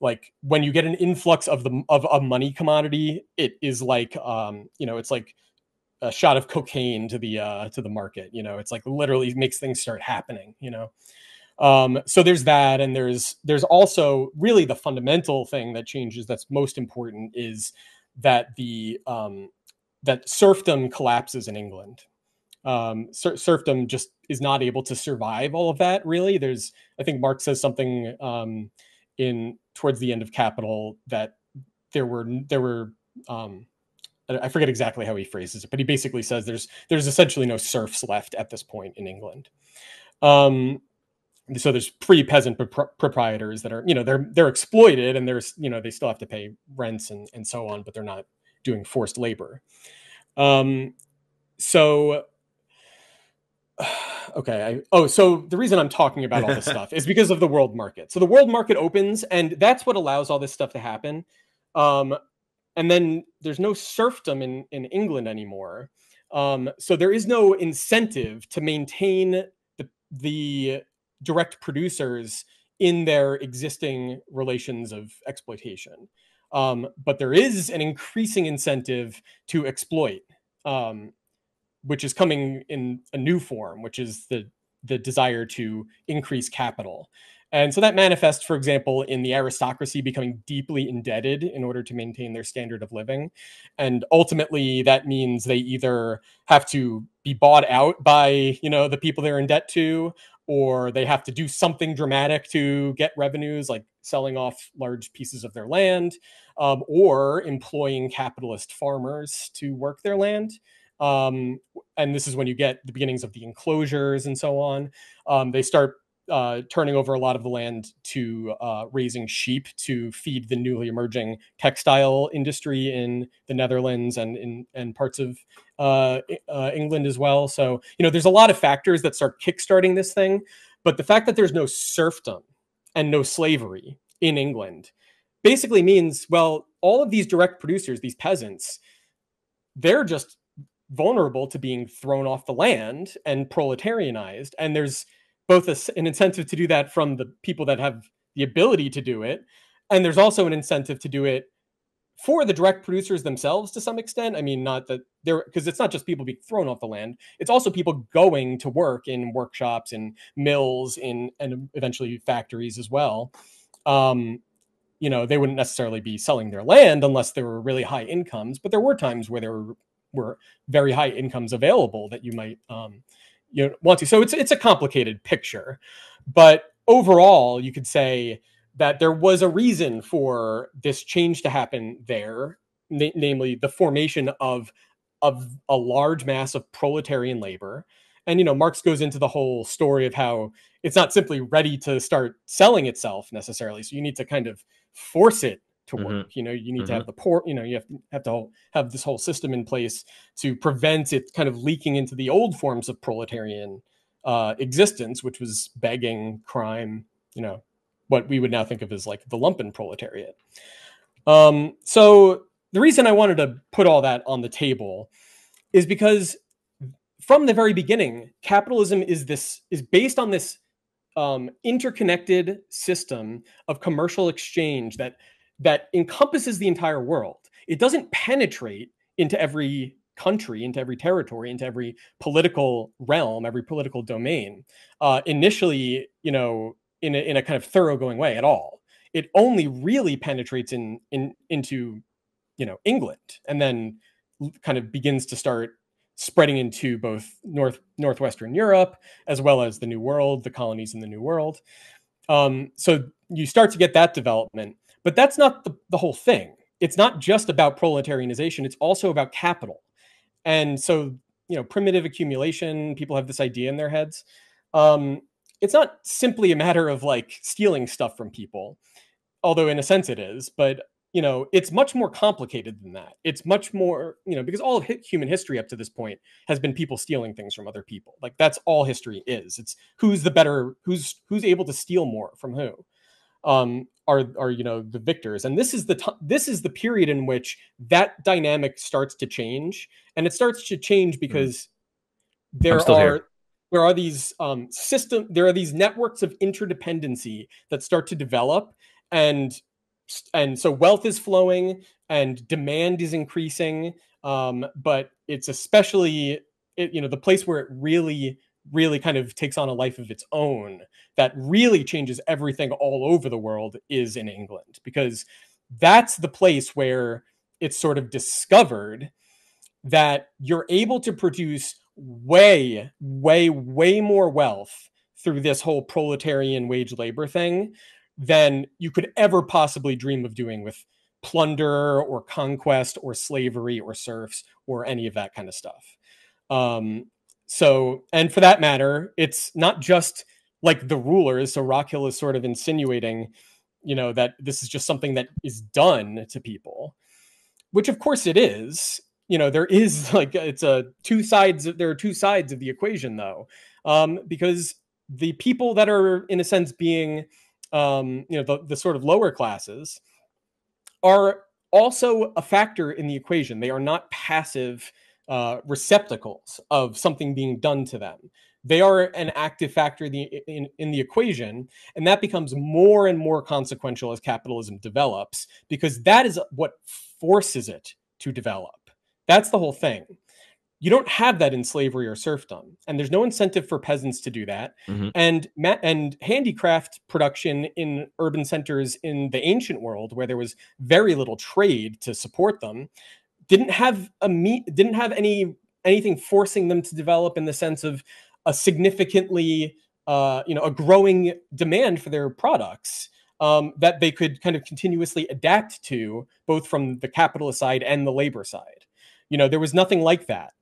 like, when you get an influx of a money commodity, it is like it's like a shot of cocaine to the market. It's like literally makes things start happening. So there's that, and there's also really the fundamental thing that changes, that's most important, is that that serfdom collapses in England. Serfdom just is not able to survive all of that. Really, I think Marx says something towards the end of Capital that there were I forget exactly how he phrases it, but he basically says there's essentially no serfs left at this point in England. So there's free peasant proprietors that are, they're exploited, and they still have to pay rents and so on, but they're not doing forced labor. So the reason I'm talking about all this stuff is because of the world market. So the world market opens, and that's what allows all this stuff to happen. And then there's no serfdom in England anymore. So there is no incentive to maintain the direct producers in their existing relations of exploitation. But there is an increasing incentive to exploit, which is coming in a new form, which is the desire to increase capital. And so that manifests, for example, in the aristocracy becoming deeply indebted in order to maintain their standard of living. And ultimately, that means they either have to be bought out by, the people they're in debt to, or they have to do something dramatic to get revenues, like selling off large pieces of their land, or employing capitalist farmers to work their land. And this is when you get the beginnings of the enclosures and so on. They start turning over a lot of the land to raising sheep to feed the newly emerging textile industry in the Netherlands and parts of England as well. So, there's a lot of factors that start kickstarting this thing. But the fact that there's no serfdom and no slavery in England basically means, well, all of these direct producers, these peasants, they're just vulnerable to being thrown off the land and proletarianized. And there's both an incentive to do that from the people that have the ability to do it. And there's also an incentive to do it for the direct producers themselves to some extent. I mean, not that they're, because it's not just people being thrown off the land. It's also people going to work in workshops and mills and eventually factories as well. They wouldn't necessarily be selling their land unless there were really high incomes, but there were times where there were very high incomes available that you might want to. So it's a complicated picture, but overall, you could say that there was a reason for this change to happen there, namely the formation of a large mass of proletarian labor. And, Marx goes into the whole story of how it's not simply ready to start selling itself necessarily. So you need to kind of force it to work. You need to have the poor, you have to have this whole system in place to prevent it kind of leaking into the old forms of proletarian existence, which was begging, crime, what we would now think of as like the lumpen proletariat. So the reason I wanted to put all that on the table is because from the very beginning, capitalism is based on this interconnected system of commercial exchange that encompasses the entire world. It doesn't penetrate into every country, into every territory, into every political realm, every political domain, initially, in a kind of thoroughgoing way at all. It only really penetrates into England, and then kind of begins to start spreading into both northwestern Europe, as well as the New World, the colonies in the New World. So you start to get that development, but that's not the whole thing. It's not just about proletarianization. It's also about capital. And so, primitive accumulation, people have this idea in their heads. It's not simply a matter of like stealing stuff from people, although in a sense it is, but it's much more complicated than that. It's much more, because all of human history up to this point has been people stealing things from other people. Like that's all history is. It's who's who's able to steal more from who, are the victors. And this is the period in which that dynamic starts to change, and it starts to change because there are these networks of interdependency that start to develop, and so wealth is flowing and demand is increasing. But it's especially, the place where it really, really kind of takes on a life of its own that really changes everything all over the world is in England, because that's the place where it's sort of discovered that you're able to produce way, way, way more wealth through this whole proletarian wage labor thing than you could ever possibly dream of doing with plunder or conquest or slavery or serfs or any of that kind of stuff. So, and for that matter, it's not just like the rulers. So Rockhill is sort of insinuating, that this is just something that is done to people, which of course it is. There is like, there are two sides of the equation though, because the people that are in a sense being, the sort of lower classes are also a factor in the equation. They are not passive receptacles of something being done to them. They are an active factor in the equation, and that becomes more and more consequential as capitalism develops, because that is what forces it to develop. That's the whole thing. You don't have that in slavery or serfdom, and there's no incentive for peasants to do that. Mm-hmm. And handicraft production in urban centers in the ancient world, where there was very little trade to support them, didn't have anything forcing them to develop in the sense of a significantly a growing demand for their products that they could kind of continuously adapt to, both from the capitalist side and the labor side. There was nothing like that.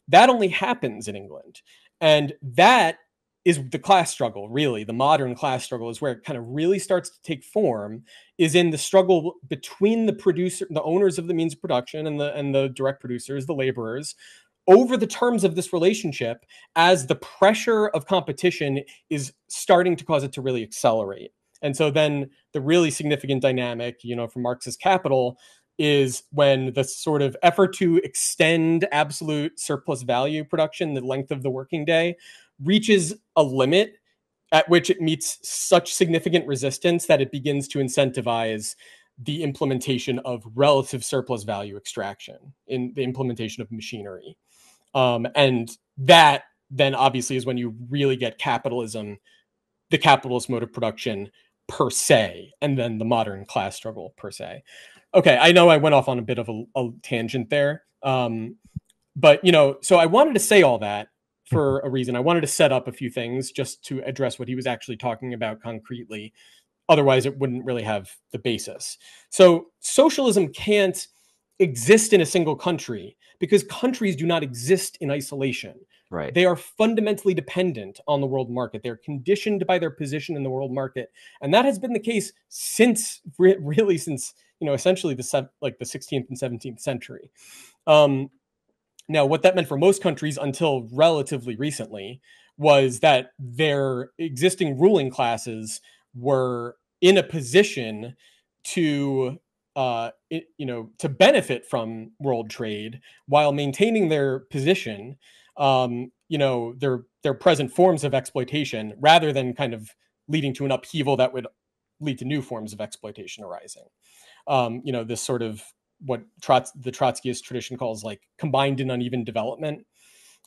That only happens in England. And that is the class struggle, really. The modern class struggle is where it kind of really starts to take form, is in the struggle between the owners of the means of production and the direct producers, the laborers, over the terms of this relationship, as the pressure of competition is starting to cause it to really accelerate. And so then the really significant dynamic, from Marx's Capital, is when the sort of effort to extend absolute surplus value production, the length of the working day, reaches a limit at which it meets such significant resistance that it begins to incentivize the implementation of relative surplus value extraction in the implementation of machinery. And that then obviously is when you really get capitalism, the capitalist mode of production per se, and then the modern class struggle per se. Okay, I know I went off on a bit of a tangent there. But, so I wanted to say all that for a reason. I wanted to set up a few things just to address what he was actually talking about concretely. Otherwise, it wouldn't really have the basis. So socialism can't exist in a single country because countries do not exist in isolation. Right. They are fundamentally dependent on the world market. They're conditioned by their position in the world market. And that has been the case since essentially the 16th and 17th century. Now, what that meant for most countries until relatively recently was that their existing ruling classes were in a position to benefit from world trade while maintaining their position, their present forms of exploitation, rather than kind of leading to an upheaval that would lead to new forms of exploitation arising. This sort of what the Trotskyist tradition calls like combined and uneven development.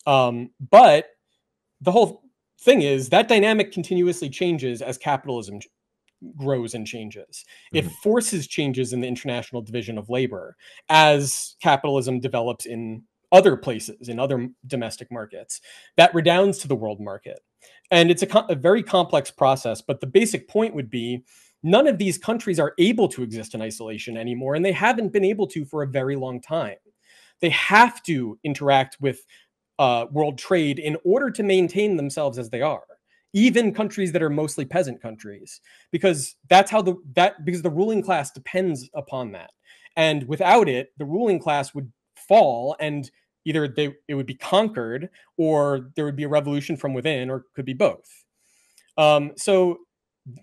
But the whole thing is that dynamic continuously changes as capitalism grows and changes. It forces changes in the international division of labor as capitalism develops in other places, in other domestic markets. That redounds to the world market. And it's a very complex process, but the basic point would be none of these countries are able to exist in isolation anymore, and they haven't been able to for a very long time. They have to interact with world trade in order to maintain themselves as they are, even countries that are mostly peasant countries, because because the ruling class depends upon that. And without it, the ruling class would fall, and either it would be conquered, or there would be a revolution from within, or could be both.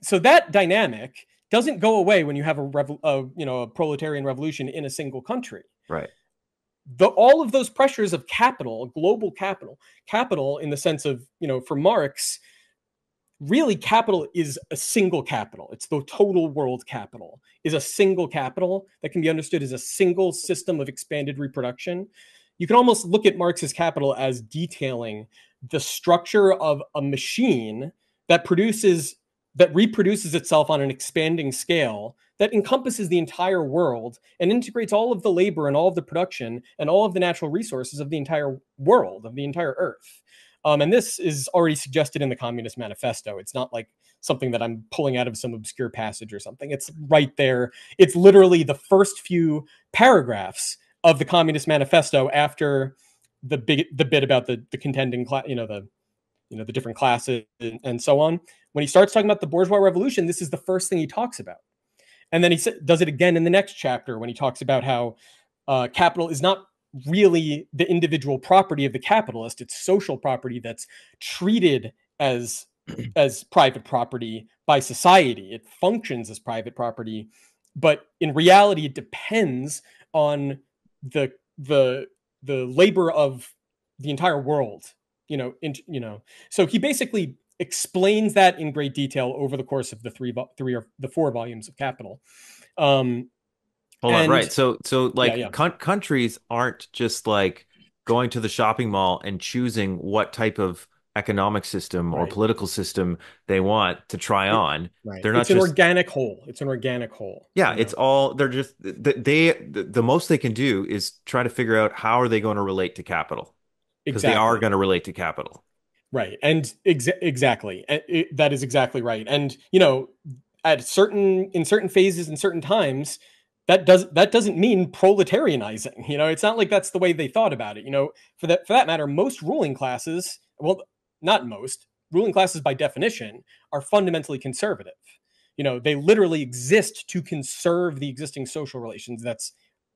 So that dynamic doesn't go away when you have a proletarian revolution in a single country. Right. All of those pressures of capital, global capital in the sense of, for Marx, really capital is a single capital. It's the total world capital is a single capital that can be understood as a single system of expanded reproduction. You can almost look at Marx's Capital as detailing the structure of a machine that reproduces itself on an expanding scale that encompasses the entire world and integrates all of the labor and all of the production and all of the natural resources of the entire world, of the entire earth. And this is already suggested in the Communist Manifesto. It's not like something that I'm pulling out of some obscure passage or something. It's right there. It's literally the first few paragraphs of the Communist Manifesto after the bit about the contending class, the different classes and so on. When he starts talking about the bourgeois revolution, this is the first thing he talks about. And then he does it again in the next chapter when he talks about how capital is not really the individual property of the capitalist. It's social property that's treated as private property by society. It functions as private property, but in reality, it depends on the labor of the entire world. So he basically explains that in great detail over the course of the 4 volumes of Capital. Hold on, right. So countries aren't just like going to the shopping mall and choosing what type of economic system or Right. political system they want to try on. Right. They're not It's an just organic whole. It's an organic whole. yeah, You it's know? all they're just the most they can do is try to figure out how are they going to relate to capital because they are Exactly. going to relate to capital. Right. And exactly. That is exactly right. And, you know, in certain phases and certain times, that doesn't mean proletarianizing. You know, it's not like that's the way they thought about it. You know, for that matter, most ruling classes, well, not most, ruling classes by definition are fundamentally conservative. You know, they literally exist to conserve the existing social relations. That's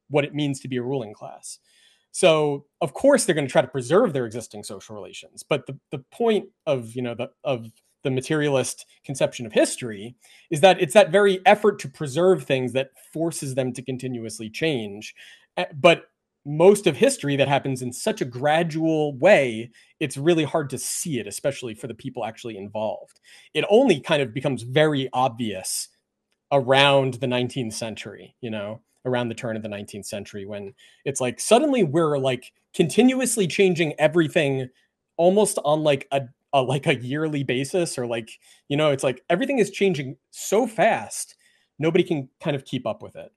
what it means to be a ruling class. So of course they're going to try to preserve their existing social relations. But the point of, you know, the materialist conception of history is that it's that very effort to preserve things that forces them to continuously change. But most of history that happens in such a gradual way, it's really hard to see it, especially for the people actually involved. It only kind of becomes very obvious around the 19th century, you know, around the turn of the 19th century, when it's like suddenly we're like continuously changing everything almost on like a yearly basis, or like, you know, it's like everything is changing so fast nobody can kind of keep up with it.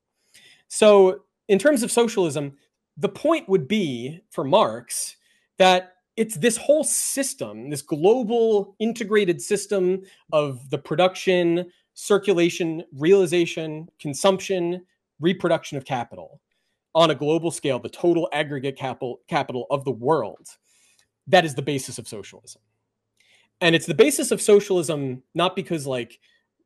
So in terms of socialism, the point would be for Marx that it's this whole system, this global integrated system of the production, circulation, realization, consumption, reproduction of capital on a global scale, the total aggregate capital of the world, that is the basis of socialism. And it's the basis of socialism not because like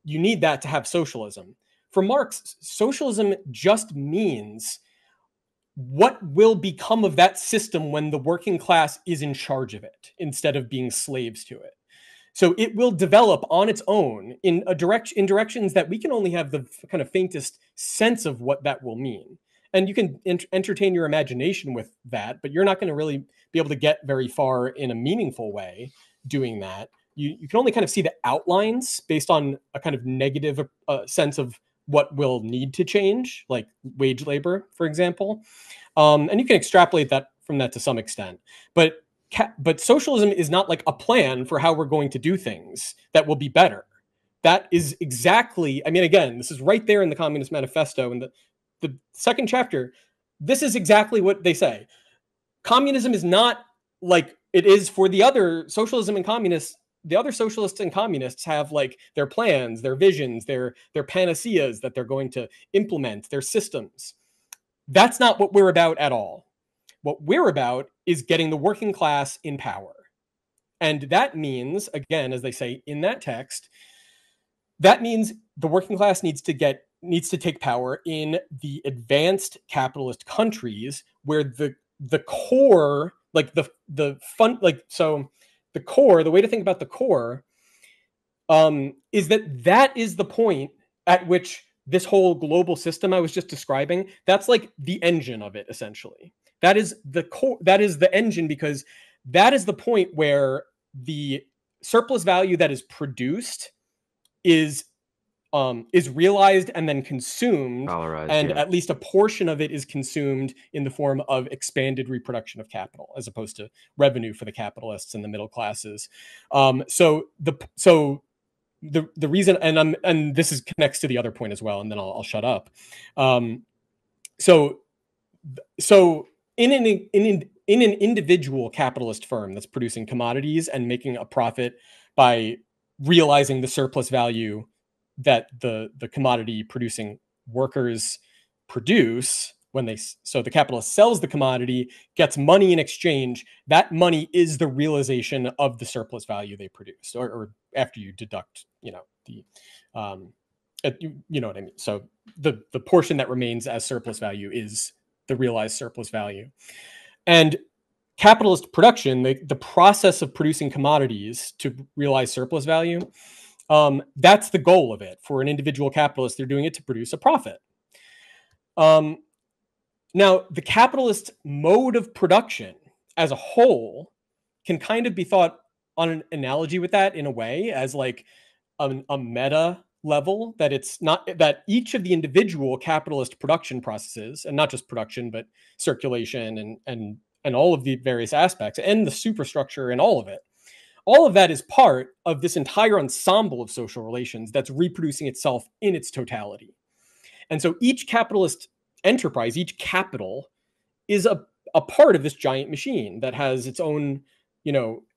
you need that to have socialism. For Marx, socialism just means what will become of that system when the working class is in charge of it instead of being slaves to it. So it will develop on its own in directions that we can only have the kind of faintest sense of what that will mean. And you can entertain your imagination with that, but you're not going to really be able to get very far in a meaningful way doing that. You can only kind of see the outlines based on a kind of negative sense of what will need to change, like wage labor, for example. And you can extrapolate that from that to some extent. But socialism is not like a plan for how we're going to do things that will be better. That is exactly, I mean, again, this is right there in the Communist Manifesto in the second chapter. This is exactly what they say. Communism is not like it is for the other socialism and communists. The other socialists and communists have like their plans, their visions, their panaceas that they're going to implement, their systems. That's not what we're about at all. What we're about is getting the working class in power. And that means, again, as they say in that text, that means the working class needs to take power in the advanced capitalist countries where the core, like the fun, like, so the core, the way to think about the core is that is the point at which this whole global system I was just describing, that's like the engine of it, essentially. That is the core, that is the engine, because that is the point where the surplus value that is produced is realized and then consumed, Valorized, and yeah. at least a portion of it is consumed in the form of expanded reproduction of capital, as opposed to revenue for the capitalists and the middle classes. So the reason, and this is connects to the other point as well, and then I'll shut up. So in an individual capitalist firm that's producing commodities and making a profit by realizing the surplus value that the commodity producing workers produce so the capitalist sells the commodity, gets money in exchange. That money is the realization of the surplus value they produced, or after you deduct, you know, you know what I mean. So the portion that remains as surplus value is the realized surplus value. And capitalist production, the process of producing commodities to realize surplus value, that's the goal of it. For an individual capitalist, they're doing it to produce a profit. Now, the capitalist mode of production as a whole can kind of be thought on an analogy with that in a way as like a meta level, that it's not that each of the individual capitalist production processes, and not just production, but circulation and all of the various aspects and the superstructure and all of it. All of that is part of this entire ensemble of social relations that's reproducing itself in its totality. And so each capitalist enterprise, each capital, is a part of this giant machine that has its own,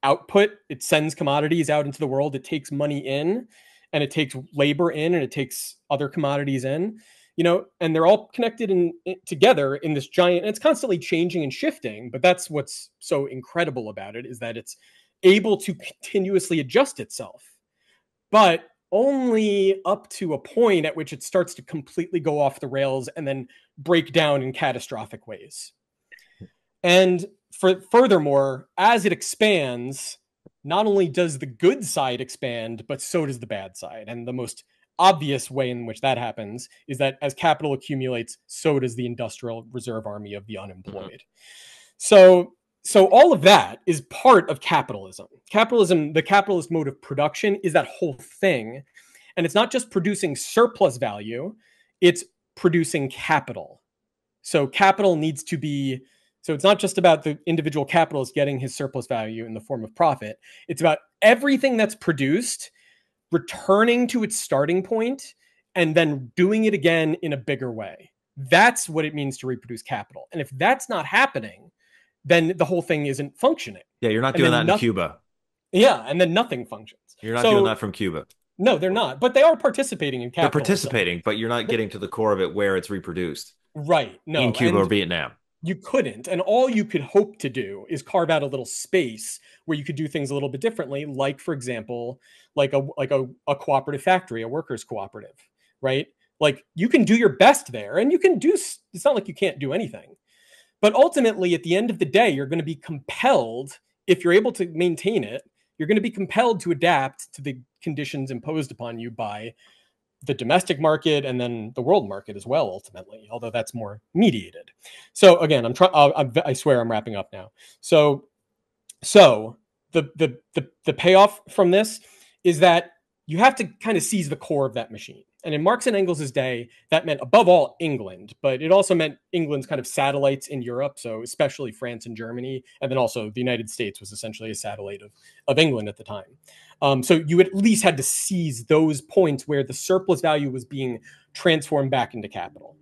output. It sends commodities out into the world. It takes money in, and it takes labor in, and it takes other commodities in, and they're all connected together in this giant, and it's constantly changing and shifting. But that's what's so incredible about it, is that it's able to continuously adjust itself, but only up to a point at which it starts to completely go off the rails and then break down in catastrophic ways. And furthermore, as it expands, not only does the good side expand, but so does the bad side. And the most obvious way in which that happens is that as capital accumulates, so does the industrial reserve army of the unemployed. So all of that is part of capitalism. The capitalist mode of production is that whole thing. And it's not just producing surplus value, it's producing capital. So capital needs to be, so it's not just about the individual capitalist getting his surplus value in the form of profit. It's about everything that's produced returning to its starting point and then doing it again in a bigger way. That's what it means to reproduce capital. And if that's not happening, then the whole thing isn't functioning. Yeah, you're not doing that in Cuba. Yeah, and then nothing functions. You're not doing that from Cuba. No, they're not. But they are participating in capital. They're participating, but you're not getting to the core of it where it's reproduced. Right. No. In Cuba or Vietnam. You couldn't. And all you could hope to do is carve out a little space where you could do things a little bit differently. Like, for example, like a cooperative factory, a workers' cooperative, right? Like, you can do your best there, and you can do, it's not like you can't do anything. But ultimately, at the end of the day, you're going to be compelled, if you're able to maintain it, you're going to be compelled to adapt to the conditions imposed upon you by the domestic market and then the world market as well, ultimately, although that's more mediated. So again, I swear I'm wrapping up now. So the payoff from this is that you have to kind of seize the core of that machine. And in Marx and Engels' day, that meant above all England, but it also meant England's kind of satellites in Europe, so especially France and Germany, and then also the United States was essentially a satellite of England at the time. So you at least had to seize those points where the surplus value was being transformed back into capital.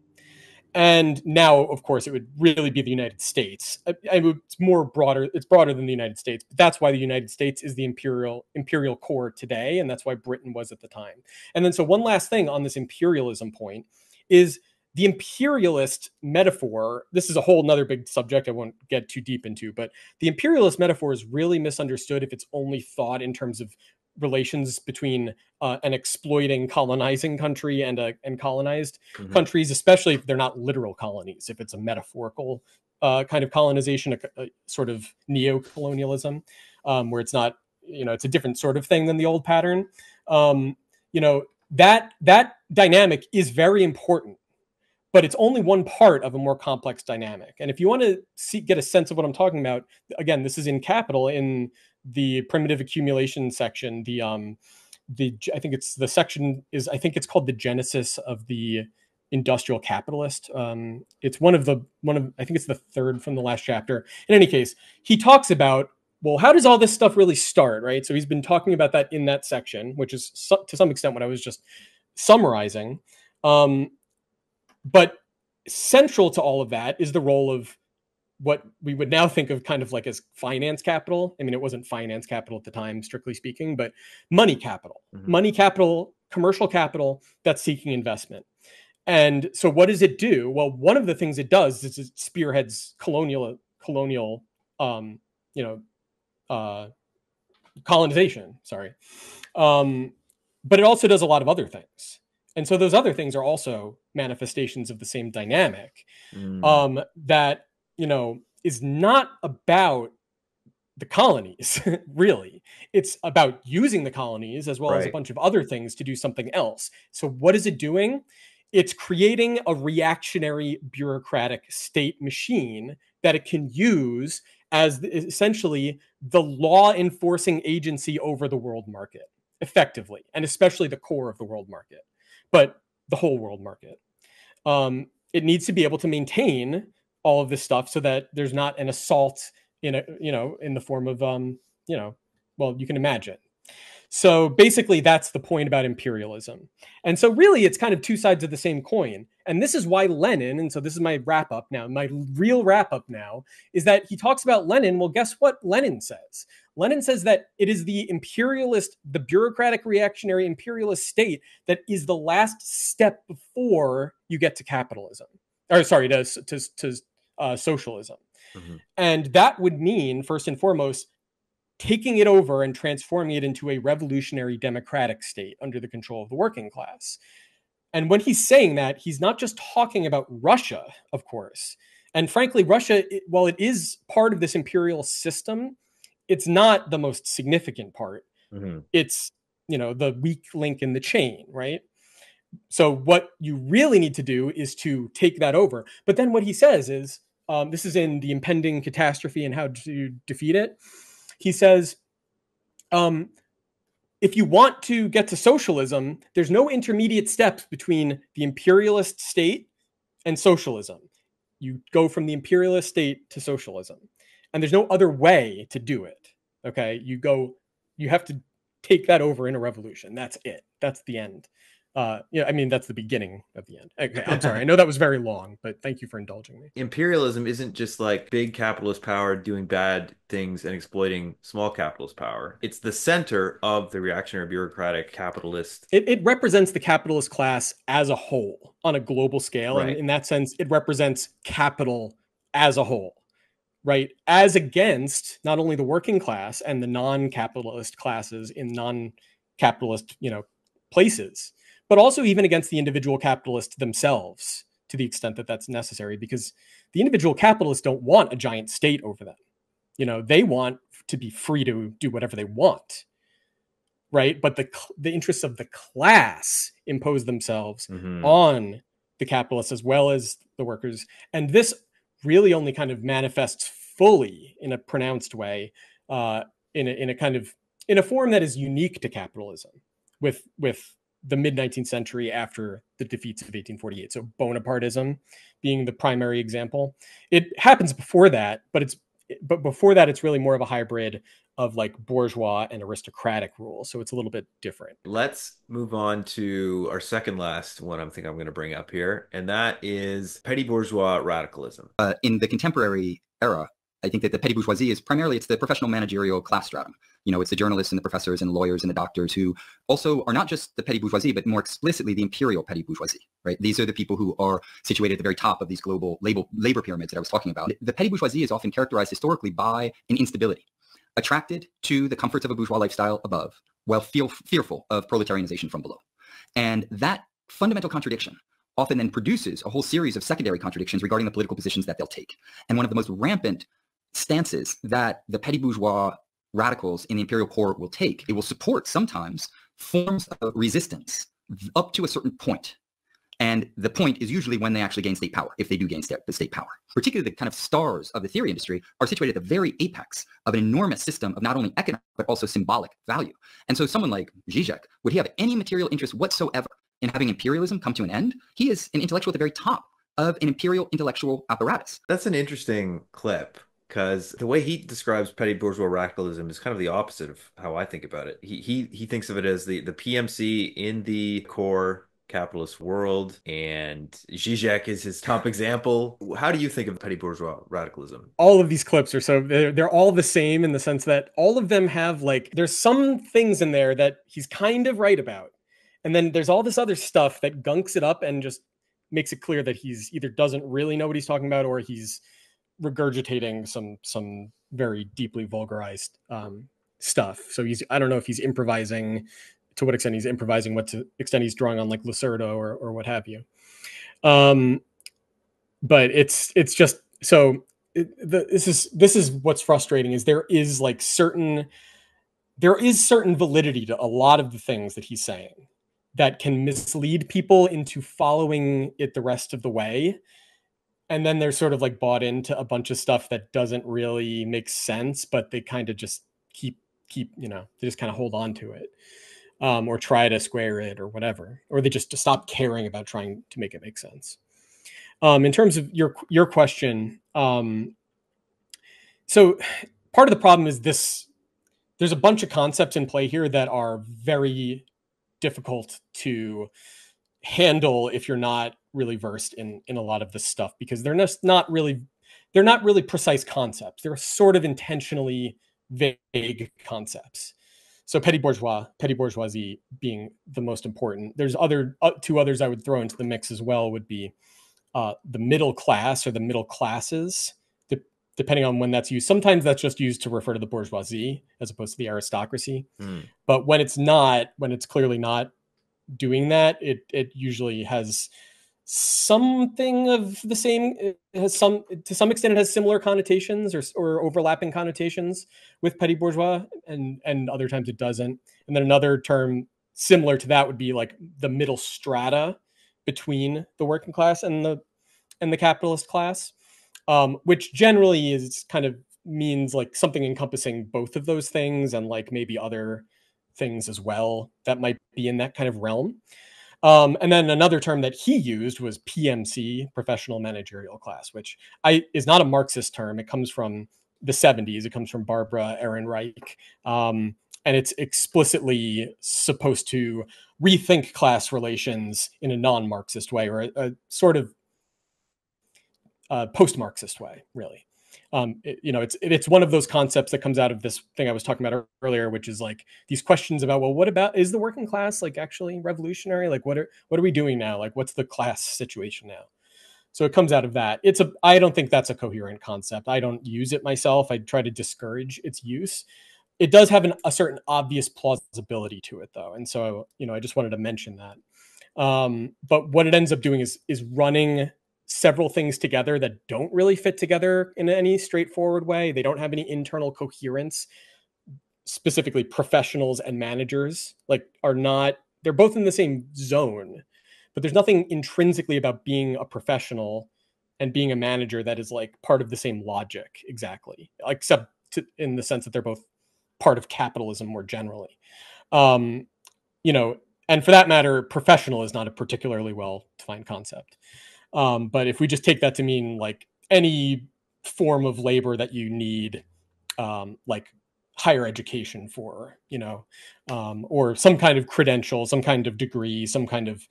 And now, of course, it would really be the United States. It's broader than the United States, but that's why the United States is the imperial core today, and that's why Britain was at the time. And then, so one last thing on this imperialism point is the imperialist metaphor. This is a whole nother big subject I won't get too deep into, but the imperialist metaphor is really misunderstood if it's only thought in terms of relations between an exploiting colonizing country and colonized countries, especially if they're not literal colonies, if it's a metaphorical kind of colonization, a sort of neo-colonialism, where it's not, it's a different sort of thing than the old pattern. That dynamic is very important, but it's only one part of a more complex dynamic. And if you want to get a sense of what I'm talking about, again, this is in Capital, in the primitive accumulation section. I think it's the section is, I think it's called the Genesis of the Industrial Capitalist. It's one of I think it's the third from the last chapter. In any case, he talks about, well, how does all this stuff really start, right? So he's been talking about that in that section, which is to some extent what I was just summarizing. But central to all of that is the role of what we would now think of kind of like as finance capital. I mean, it wasn't finance capital at the time, strictly speaking, but money capital, money capital, commercial capital that's seeking investment. And so what does it do? Well, one of the things it does is it spearheads colonial colonization, sorry. But it also does a lot of other things. And so those other things are also manifestations of the same dynamic that, is not about the colonies, really. It's about using the colonies as well as a bunch of other things to do something else. So what is it doing? It's creating a reactionary bureaucratic state machine that it can use as essentially the law enforcing agency over the world market, effectively, and especially the core of the world market, but the whole world market. It needs to be able to maintain all of this stuff so that there's not an assault in a, in the form of, well, you can imagine. So basically that's the point about imperialism. And so really it's kind of two sides of the same coin. And this is why Lenin, and so this is my wrap up now, my real wrap up now, is that he talks about Lenin. Well, guess what Lenin says? Lenin says that it is the imperialist, the bureaucratic reactionary imperialist state that is the last step before you get to capitalism. Or sorry, to socialism. Mm-hmm. And that would mean, first and foremost, taking it over and transforming it into a revolutionary democratic state under the control of the working class. And when he's saying that, he's not just talking about Russia, of course. And frankly, Russia, while it is part of this imperial system, it's not the most significant part. Mm-hmm. It's, the weak link in the chain, right? So what you really need to do is to take that over. But then what he says is, this is in The Impending Catastrophe and How to Defeat It. He says, if you want to get to socialism, there's no intermediate steps between the imperialist state and socialism. You go from the imperialist state to socialism. And there's no other way to do it. Okay, you have to take that over in a revolution. That's it. That's the end. That's the beginning of the end. Okay, I'm sorry. I know that was very long, but thank you for indulging me. Imperialism isn't just like big capitalist power doing bad things and exploiting small capitalist power. It's the center of the reactionary bureaucratic capitalist. It represents the capitalist class as a whole on a global scale. Right. And in that sense, it represents capital as a whole, right? As against not only the working class and the non-capitalist classes in non-capitalist, places, but also even against the individual capitalists themselves to the extent that that's necessary, because the individual capitalists don't want a giant state over them. They want to be free to do whatever they want, right? But the interests of the class impose themselves on the capitalists as well as the workers. And this really only kind of manifests fully in a pronounced way, in a form that is unique to capitalism with the mid-19th century after the defeats of 1848. So Bonapartism being the primary example. It happens before that, but before that, it's really more of a hybrid of like bourgeois and aristocratic rule. So it's a little bit different. Let's move on to our second last one I'm going to bring up here, and that is petty bourgeois radicalism. In the contemporary era, I think that the petty bourgeoisie is primarily, it's the professional managerial class stratum. It's the journalists and the professors and the lawyers and the doctors who also are not just the petty bourgeoisie, but more explicitly the imperial petty bourgeoisie, right? These are the people who are situated at the very top of these global labor pyramids that I was talking about. The petty bourgeoisie is often characterized historically by an instability, attracted to the comforts of a bourgeois lifestyle above, while fearful of proletarianization from below. And that fundamental contradiction often then produces a whole series of secondary contradictions regarding the political positions that they'll take. And one of the most rampant stances that the petty bourgeois radicals in the imperial core will take, it will support sometimes forms of resistance up to a certain point. And the point is usually when they actually gain state power, if they do gain state power. Particularly the kind of stars of the theory industry are situated at the very apex of an enormous system of not only economic, but also symbolic value. And so someone like Zizek, would he have any material interest whatsoever in having imperialism come to an end? He is an intellectual at the very top of an imperial intellectual apparatus. That's an interesting clip, because the way he describes petty bourgeois radicalism is kind of the opposite of how I think about it. He thinks of it as the PMC in the core capitalist world, and Zizek is his top example. How do you think of petty bourgeois radicalism? All of these clips are they're all the same in the sense that all of them have there's some things in there that he's kind of right about. And then there's all this other stuff that gunks it up and just makes it clear that he's either doesn't really know what he's talking about or he's regurgitating some very deeply vulgarized stuff. So I don't know if he's improvising, to what extent he's improvising, what to extent he's drawing on like Losurdo or what have you. But it's just so this is what's frustrating is there is certain validity to a lot of the things that he's saying that can mislead people into following it the rest of the way. And then they're sort of bought into a bunch of stuff that doesn't really make sense, but they kind of just keep, they just kind of hold on to it, or try to square it or whatever, or they just stop caring about trying to make it make sense. In terms of your question, so part of the problem is this: there's a bunch of concepts in play here that are very difficult to handle if you're not really versed in a lot of this stuff, because they're not really precise concepts. They're sort of intentionally vague concepts. So petty bourgeoisie being the most important. There's two others I would throw into the mix as well, would be the middle class or the middle classes, depending on when that's used. Sometimes that's just used to refer to the bourgeoisie as opposed to the aristocracy. But when it's clearly not doing that, it usually has something of the same. It has to some extent it has similar connotations or overlapping connotations with petty bourgeois, and other times it doesn't. And then another term similar to that would be like the middle strata between the working class and the capitalist class, which generally is kind of means like something encompassing both of those things, and like maybe other things as well that might be in that kind of realm. And then another term that he used was PMC, professional managerial class, which is not a Marxist term. It comes from the 70s. It comes from Barbara Ehrenreich. And it's explicitly supposed to rethink class relations in a non-Marxist way, or a sort of post-Marxist way, really. It's one of those concepts that comes out of this thing I was talking about earlier, which is like these questions about, well, what about, is the working class like actually revolutionary? Like what are we doing now? Like what's the class situation now? So it comes out of that. I don't think that's a coherent concept. I don't use it myself. I try to discourage its use. It does have a certain obvious plausibility to it though. And so, I just wanted to mention that. But what it ends up doing is running several things together that don't really fit together in any straightforward way. They don't have any internal coherence. Specifically, professionals and managers they're both in the same zone, but there's nothing intrinsically about being a professional and being a manager that is like part of the same logic exactly, except in the sense that they're both part of capitalism more generally. And for that matter, professional is not a particularly well-defined concept. But if we just take that to mean like any form of labor that you need, like higher education for, or some kind of credential, some kind of degree, some kind of,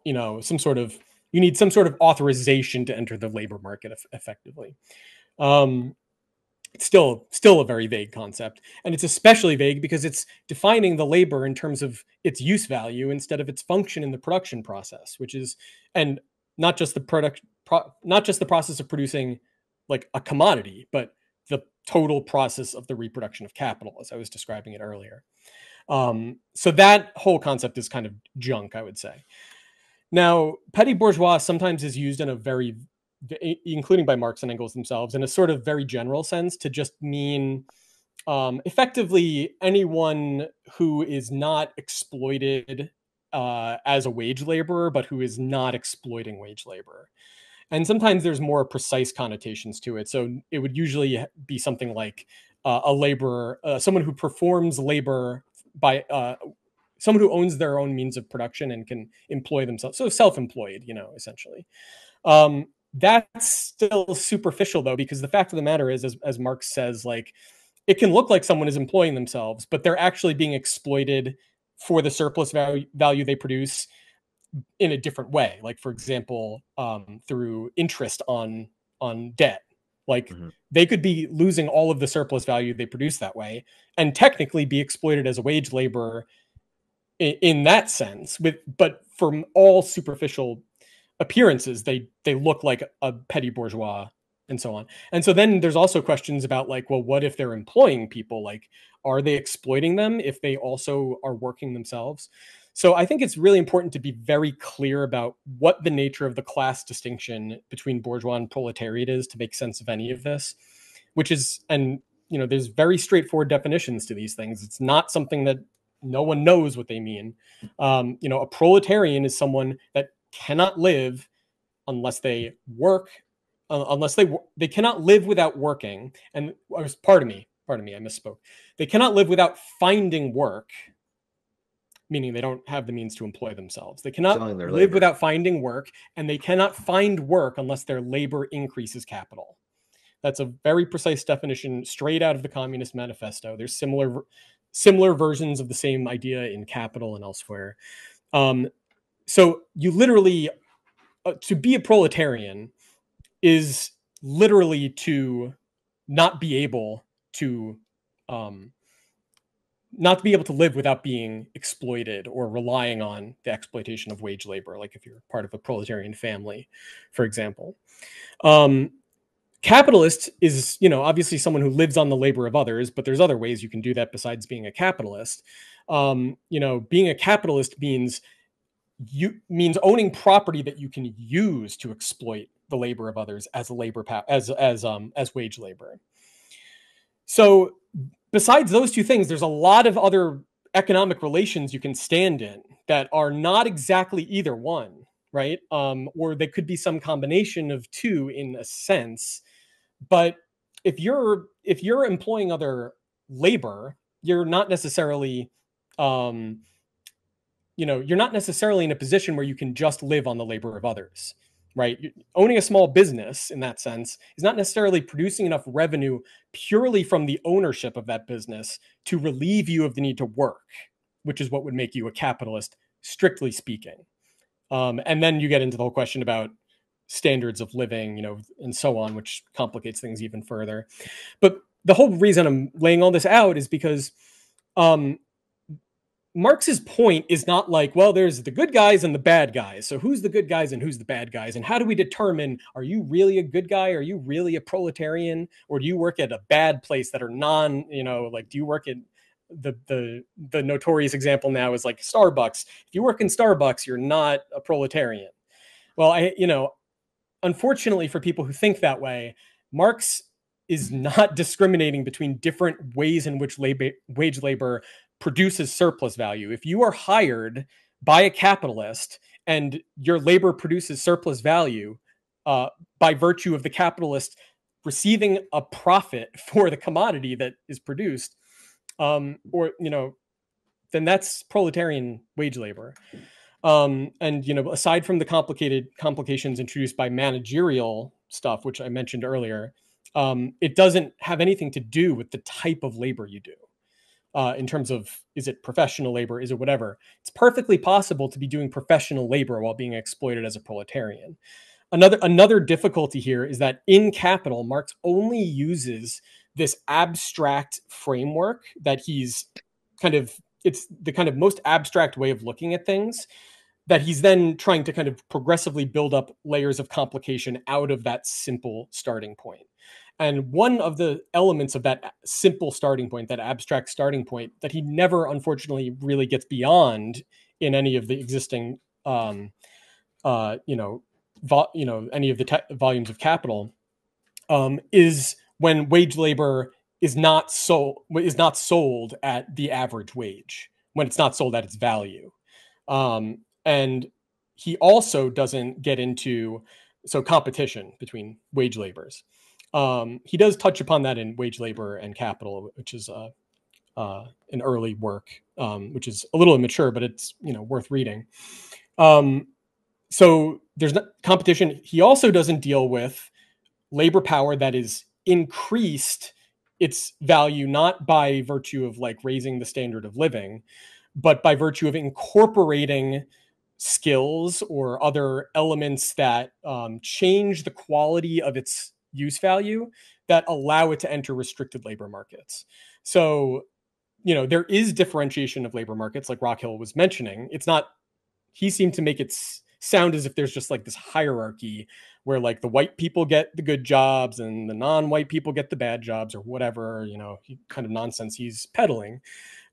you need some sort of authorization to enter the labor market effectively. It's still a very vague concept, and it's especially vague because it's defining the labor in terms of its use value instead of its function in the production process, and not just the process of producing like a commodity, but the total process of the reproduction of capital, as I was describing it earlier. So that whole concept is kind of junk, I would say. Now, petty bourgeois sometimes is used in a very, including by Marx and Engels themselves, in a sort of very general sense to just mean effectively anyone who is not exploited as a wage laborer, but who is not exploiting wage labor. And sometimes there's more precise connotations to it. So it would usually be something like a laborer, someone who performs labor by someone who owns their own means of production and can employ themselves. So self-employed, essentially. That's still superficial though, because the fact of the matter is, as Marx says, like it can look like someone is employing themselves, but they're actually being exploited for the surplus value they produce in a different way. Like, for example, through interest on debt. Like they could be losing all of the surplus value they produce that way and technically be exploited as a wage laborer in that sense. But from all superficial appearances, they look like a petty bourgeois and so on. And so then there's also questions about like, well, what if they're employing people? Like, are they exploiting them if they also are working themselves? So I think it's really important to be very clear about what the nature of the class distinction between bourgeois and proletariat is to make sense of any of this, which is, and there's very straightforward definitions to these things. It's not something that no one knows what they mean. A proletarian is someone that cannot live unless they work, unless they cannot live without working. And pardon me, I misspoke. They cannot live without finding work. meaning they don't have the means to employ themselves. They cannot Selling their live labor. without finding work, and they cannot find work unless their labor increases capital. That's a very precise definition straight out of the Communist Manifesto. There's similar versions of the same idea in Capital and elsewhere. So you literally, to be a proletarian is literally to not be able to live without being exploited or relying on the exploitation of wage labor, like if you're part of a proletarian family, for example. Capitalist is, obviously someone who lives on the labor of others, but there's other ways you can do that besides being a capitalist. Being a capitalist means owning property that you can use to exploit the labor of others as as wage labor. So besides those two things, there's a lot of other economic relations you can stand in that are not exactly either one, right? Or they could be some combination of two in a sense. But if you're employing other labor, you're not necessarily you're not necessarily in a position where you can just live on the labor of others, right? Owning a small business in that sense is not necessarily producing enough revenue purely from the ownership of that business to relieve you of the need to work, which is what would make you a capitalist, strictly speaking. And then you get into the whole question about standards of living, and so on, which complicates things even further. But the whole reason I'm laying all this out is because Marx's point is not like, well, there's the good guys and the bad guys. So who's the good guys and who's the bad guys? And how do we determine, are you really a good guy? Are you really a proletarian? Or do you work at a bad place that are do you work at the notorious example now is like Starbucks. If you work in Starbucks, you're not a proletarian. Well, unfortunately for people who think that way, Marx is not discriminating between different ways in which wage labor produces surplus value. If you are hired by a capitalist and your labor produces surplus value by virtue of the capitalist receiving a profit for the commodity that is produced, then that's proletarian wage labor. Aside from the complications introduced by managerial stuff, which I mentioned earlier, it doesn't have anything to do with the type of labor you do. In terms of, is it professional labor? Is it whatever? It's perfectly possible to be doing professional labor while being exploited as a proletarian. Another difficulty here is that in Capital, Marx only uses this abstract framework that it's the kind of most abstract way of looking at things, that he's then trying to kind of progressively build up layers of complication out of that simple starting point. And one of the elements of that simple starting point, that abstract starting point, that he never, unfortunately, really gets beyond in any of the existing, any of the volumes of Capital, is when wage labor is not sold at the average wage, when it's not sold at its value. And he also doesn't get into competition between wage labors. He does touch upon that in Wage Labor and Capital, which is an early work, which is a little immature, but it's worth reading. So there's not competition. He also doesn't deal with labor power that is increased its value not by virtue of like raising the standard of living, but by virtue of incorporating skills or other elements that change the quality of its use value that allow it to enter restricted labor markets. So, there is differentiation of labor markets, like Rockhill was mentioning. It's not, he seemed to make it sound as if there's just like this hierarchy where like the white people get the good jobs and the non-white people get the bad jobs or whatever, kind of nonsense he's peddling.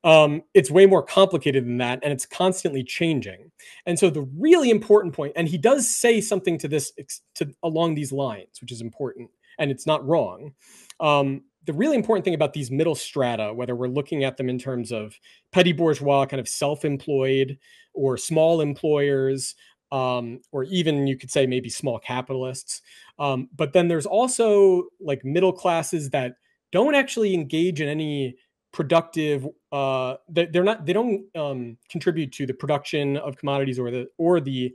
It's way more complicated than that, and it's constantly changing. And so the really important point, and he does say something to this along these lines, which is important, and it's not wrong. The really important thing about these middle strata, whether we're looking at them in terms of petty bourgeois, kind of self-employed, or small employers, or even you could say maybe small capitalists. But then there's also like middle classes that don't actually engage in any productive. They don't contribute to the production of commodities or the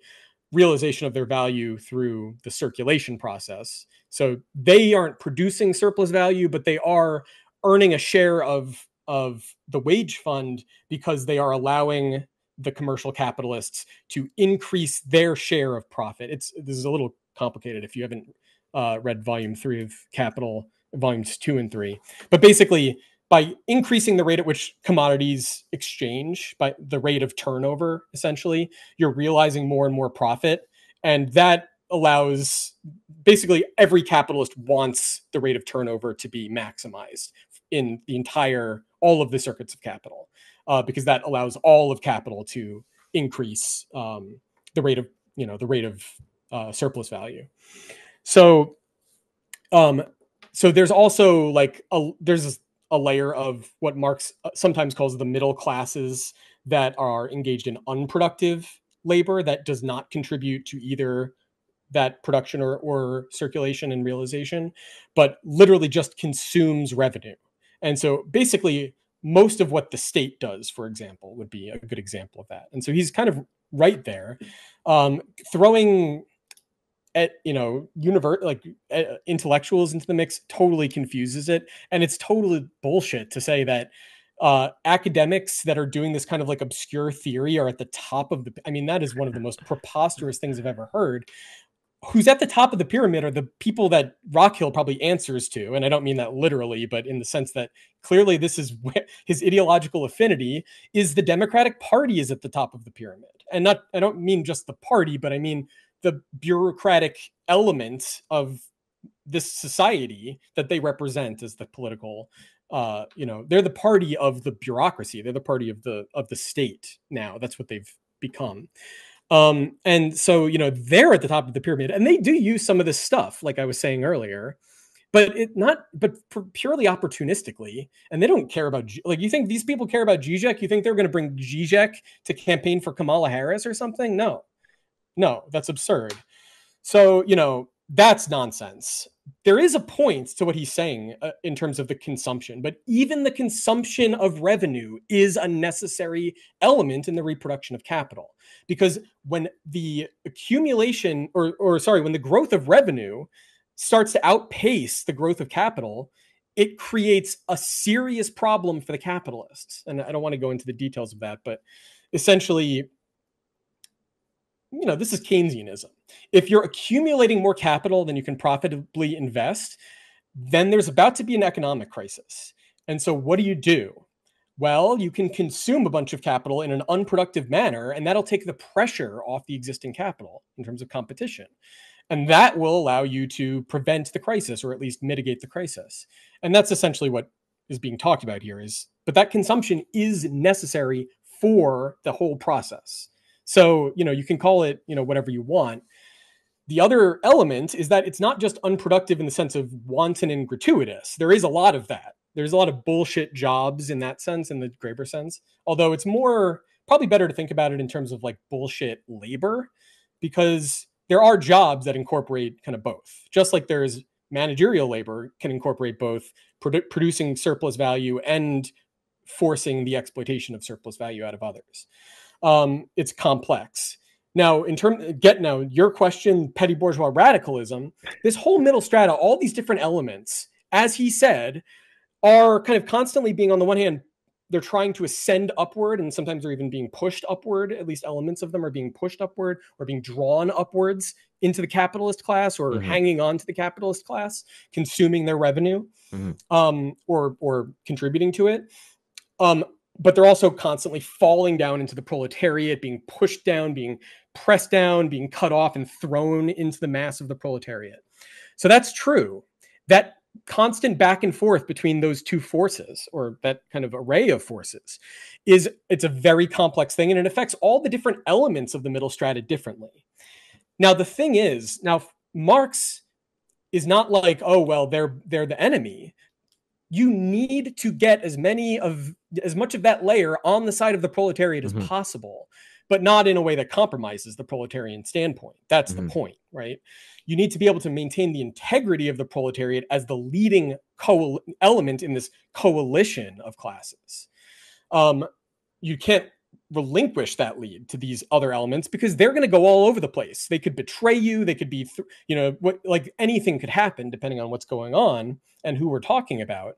realization of their value through the circulation process. So they aren't producing surplus value, but they are earning a share of the wage fund because they are allowing the commercial capitalists to increase their share of profit. This is a little complicated if you haven't read volume 3 of Capital, volumes 2 and 3. But basically, by increasing the rate at which commodities exchange, by the rate of turnover, essentially, you're realizing more and more profit. And that allows, basically every capitalist wants the rate of turnover to be maximized in all of the circuits of capital, because that allows all of capital to increase the rate of surplus value. So there's also there's a layer of what Marx sometimes calls the middle classes that are engaged in unproductive labor that does not contribute to either that production or circulation and realization, but literally just consumes revenue. And so basically most of what the state does, for example, would be a good example of that. And so he's kind of right there, throwing at intellectuals into the mix totally confuses it. And it's totally bullshit to say that academics that are doing this kind of like obscure theory are at the top of that is one of the most preposterous things I've ever heard. Who's at the top of the pyramid are the people that Rockhill probably answers to. And I don't mean that literally, but in the sense that clearly this is his ideological affinity is the Democratic Party is at the top of the pyramid. And I don't mean just the party, but I mean the bureaucratic element of this society that they represent as the political, they're the party of the bureaucracy. They're the party of the state now. That's what they've become. And so, they're at the top of the pyramid and they do use some of this stuff, like I was saying earlier, but purely opportunistically. And they don't care about, you think these people care about Zizek? You think they're going to bring Zizek to campaign for Kamala Harris or something? No, that's absurd. So, that's nonsense. There is a point to what he's saying in terms of the consumption, but even the consumption of revenue is a necessary element in the reproduction of capital. Because when the accumulation when the growth of revenue starts to outpace the growth of capital, it creates a serious problem for the capitalists. And I don't want to go into the details of that, but essentially, this is Keynesianism. If you're accumulating more capital than you can profitably invest, then there's about to be an economic crisis. And so what do? Well, you can consume a bunch of capital in an unproductive manner, and that'll take the pressure off the existing capital in terms of competition. And that will allow you to prevent the crisis, or at least mitigate the crisis. And that's essentially what is being talked about here but that consumption is necessary for the whole process. So, you can call it, whatever you want. The other element is that it's not just unproductive in the sense of wanton and gratuitous. There is a lot of that. There's a lot of bullshit jobs in that sense, in the Graeber sense. Although it's probably better to think about it in terms of like bullshit labor, because there are jobs that incorporate kind of both. Just like there's managerial labor can incorporate both producing surplus value and forcing the exploitation of surplus value out of others. It's complex. Now, your question, petty bourgeois radicalism, this whole middle strata, all these different elements, as he said, are kind of constantly being, on the one hand, they're trying to ascend upward, and sometimes they're even being pushed upward. At least elements of them are being pushed upward or being drawn upwards into the capitalist class, or hanging on to the capitalist class, consuming their revenue, or contributing to it. But they're also constantly falling down into the proletariat, being pushed down, being pressed down, being cut off and thrown into the mass of the proletariat. So that's true. That constant back and forth between those two forces, or that kind of array of forces, it's a very complex thing, and it affects all the different elements of the middle strata differently. Now, the thing is, Marx is not like, oh, well, they're the enemy. you need to get as much of that layer on the side of the proletariat as possible, but not in a way that compromises the proletarian standpoint. That's the point, right? You need to be able to maintain the integrity of the proletariat as the leading element in this coalition of classes. You can't relinquish that lead to these other elements because they're going to go all over the place. They could betray you. They could be, like anything could happen depending on what's going on and who we're talking about.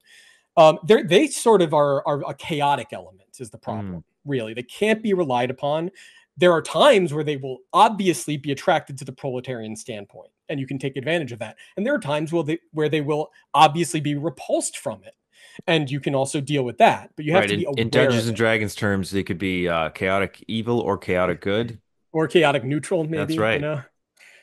They sort of are a chaotic element is the problem, really. They can't be relied upon. There are times where they will obviously be attracted to the proletarian standpoint, and you can take advantage of that. And there are times where they will obviously be repulsed from it, and you can also deal with that. But you have to be aware in Dungeons and Dragons terms, they could be chaotic evil or chaotic good. Or chaotic neutral, maybe. That's right. You know?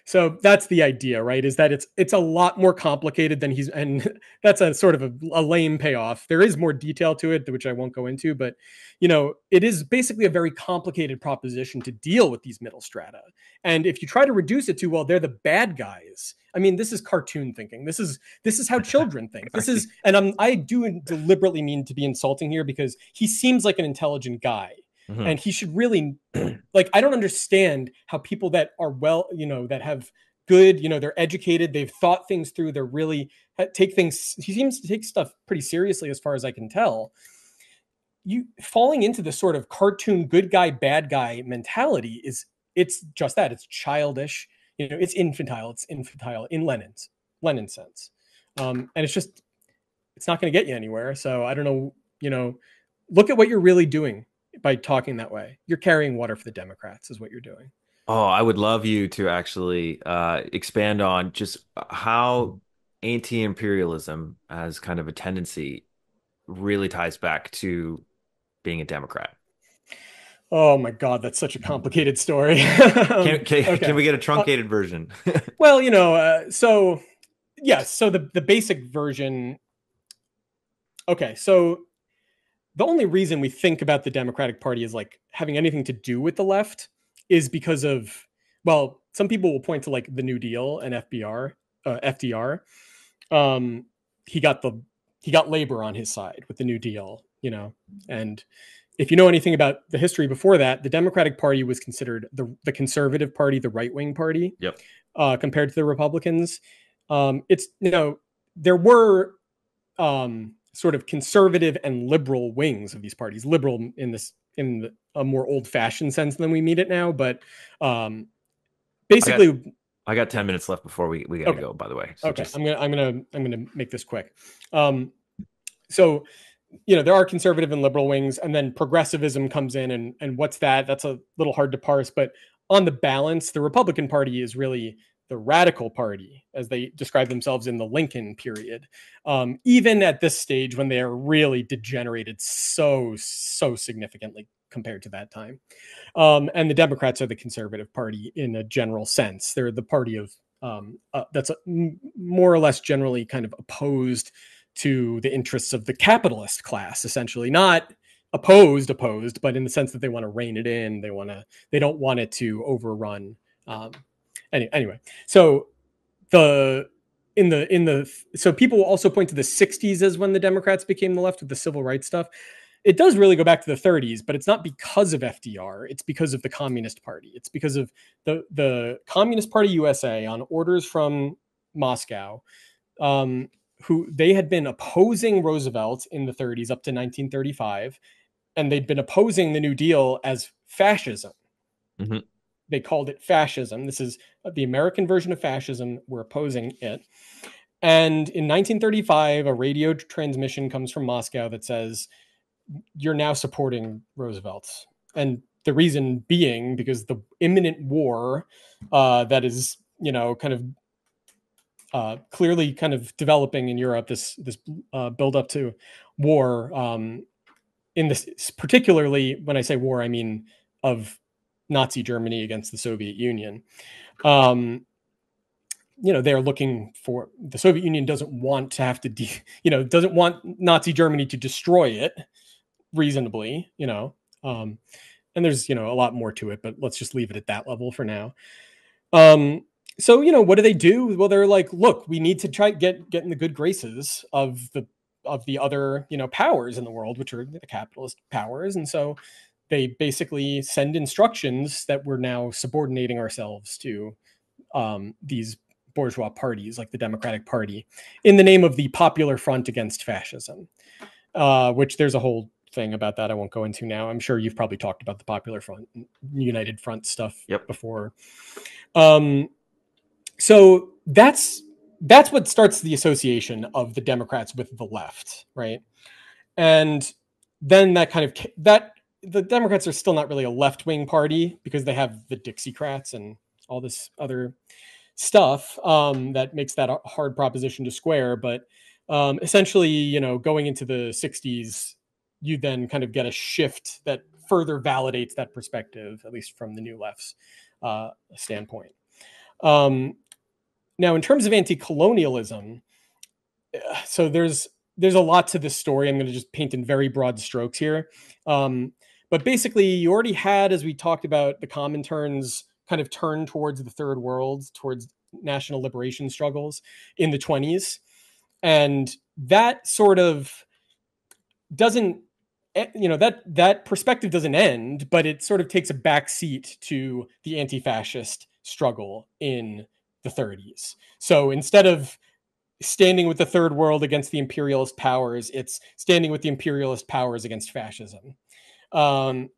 So that's the idea, right? Is that it's a lot more complicated than and that's a sort of a lame payoff. There is more detail to it, which I won't go into, but it is basically a very complicated proposition to deal with these middle strata. And if you try to reduce it to, well, they're the bad guys. I mean, this is cartoon thinking. This is how children think. This is, and I do deliberately mean to be insulting here because he seems like an intelligent guy. And he should really, I don't understand how people that are that have good, they're educated, they've thought things through, they're really he seems to take stuff pretty seriously as far as I can tell. You falling into the sort of cartoon good guy, bad guy mentality it's just that. It's childish, it's infantile in Lenin's sense. And it's not going to get you anywhere. So I don't know, look at what you're really doing. By talking that way, you're carrying water for the Democrats is what you're doing. Oh, I would love you to actually expand on just how anti-imperialism as kind of a tendency really ties back to being a Democrat. Oh my God, that's such a complicated story. Can we get a truncated version? Well, so yes, so the basic version. Okay, so the only reason we think about the Democratic Party as having anything to do with the left is because of, well, some people will point to the New Deal and FDR. He got labor on his side with the New Deal, and if you know anything about the history before that, the Democratic Party was considered the conservative party, the right-wing party, compared to the Republicans. There were, sort of conservative and liberal wings of these parties, liberal in a more old-fashioned sense than we meet it now. But basically, I got 10 minutes left before we got to go, by the way. So okay. I'm gonna make this quick. So, there are conservative and liberal wings, and then progressivism comes in, and what's that? That's a little hard to parse, but on the balance, the Republican Party is really the radical party, as they describe themselves in the Lincoln period, even at this stage when they are really degenerated so significantly compared to that time. And the Democrats are the conservative party in a general sense. They're the party of that's more or less generally kind of opposed to the interests of the capitalist class, essentially. Not opposed, but in the sense that they want to rein it in. They don't want it to overrun. Anyway, so so people will also point to the 60s as when the Democrats became the left with the civil rights stuff. It does really go back to the 30s, but it's not because of FDR. It's because of the Communist Party. It's because of the Communist Party USA on orders from Moscow, who they had been opposing Roosevelt in the 30s up to 1935, and they'd been opposing the New Deal as fascism. Mm-hmm. They called it fascism. This is the American version of fascism. We're opposing it. And in 1935, a radio transmission comes from Moscow that says, you're now supporting Roosevelt. And the reason being because the imminent war that is, kind of clearly kind of developing in Europe, this build up to war in this, particularly when I say war, I mean of Nazi Germany against the Soviet Union. They're looking for, the Soviet Union doesn't want to have to, doesn't want Nazi Germany to destroy it reasonably, and there's, a lot more to it, but let's just leave it at that level for now. So, what do? Well, they're like, look, we need to try get in the good graces of the the other, powers in the world, which are the capitalist powers. And so they basically send instructions that we're now subordinating ourselves to these bourgeois parties like the Democratic Party in the name of the Popular Front Against Fascism, which there's a whole thing about that I won't go into now. I'm sure you've probably talked about the Popular Front, United Front stuff before. So that's what starts the association of the Democrats with the left, right? And then the Democrats are still not really a left-wing party because they have the Dixiecrats and all this other stuff that makes that a hard proposition to square. But essentially, going into the 60s, you then kind of get a shift that further validates that perspective, at least from the New Left's standpoint. Now, in terms of anti-colonialism, so there's a lot to this story. I'm going to just paint in very broad strokes here. But basically, you already had, as we talked about, the Comintern's kind of turn towards the third world, towards national liberation struggles in the 20s. And that sort of doesn't, that perspective doesn't end, but it sort of takes a backseat to the anti-fascist struggle in the 30s. So instead of standing with the third world against the imperialist powers, it's standing with the imperialist powers against fascism. And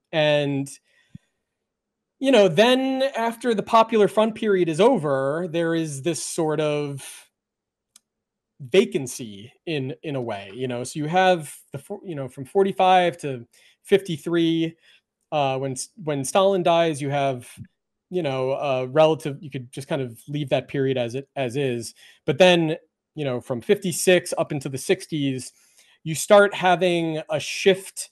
then after the Popular Front period is over, there is this sort of vacancy in a way, so you have from 45 to 53, when Stalin dies, you have, relative, you could just kind of leave that period as is. But then, from 56 up into the 60s, you start having a shift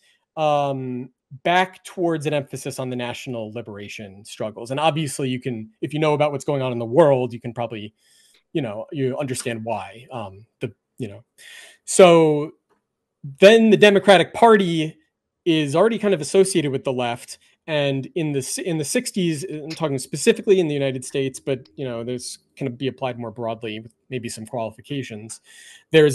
back towards an emphasis on the national liberation struggles. And obviously you can, if you know about what's going on in the world, you can probably, you understand why. So then the Democratic Party is already kind of associated with the left. And in the 60s, I'm talking specifically in the United States, but there's can be applied more broadly with maybe some qualifications. There's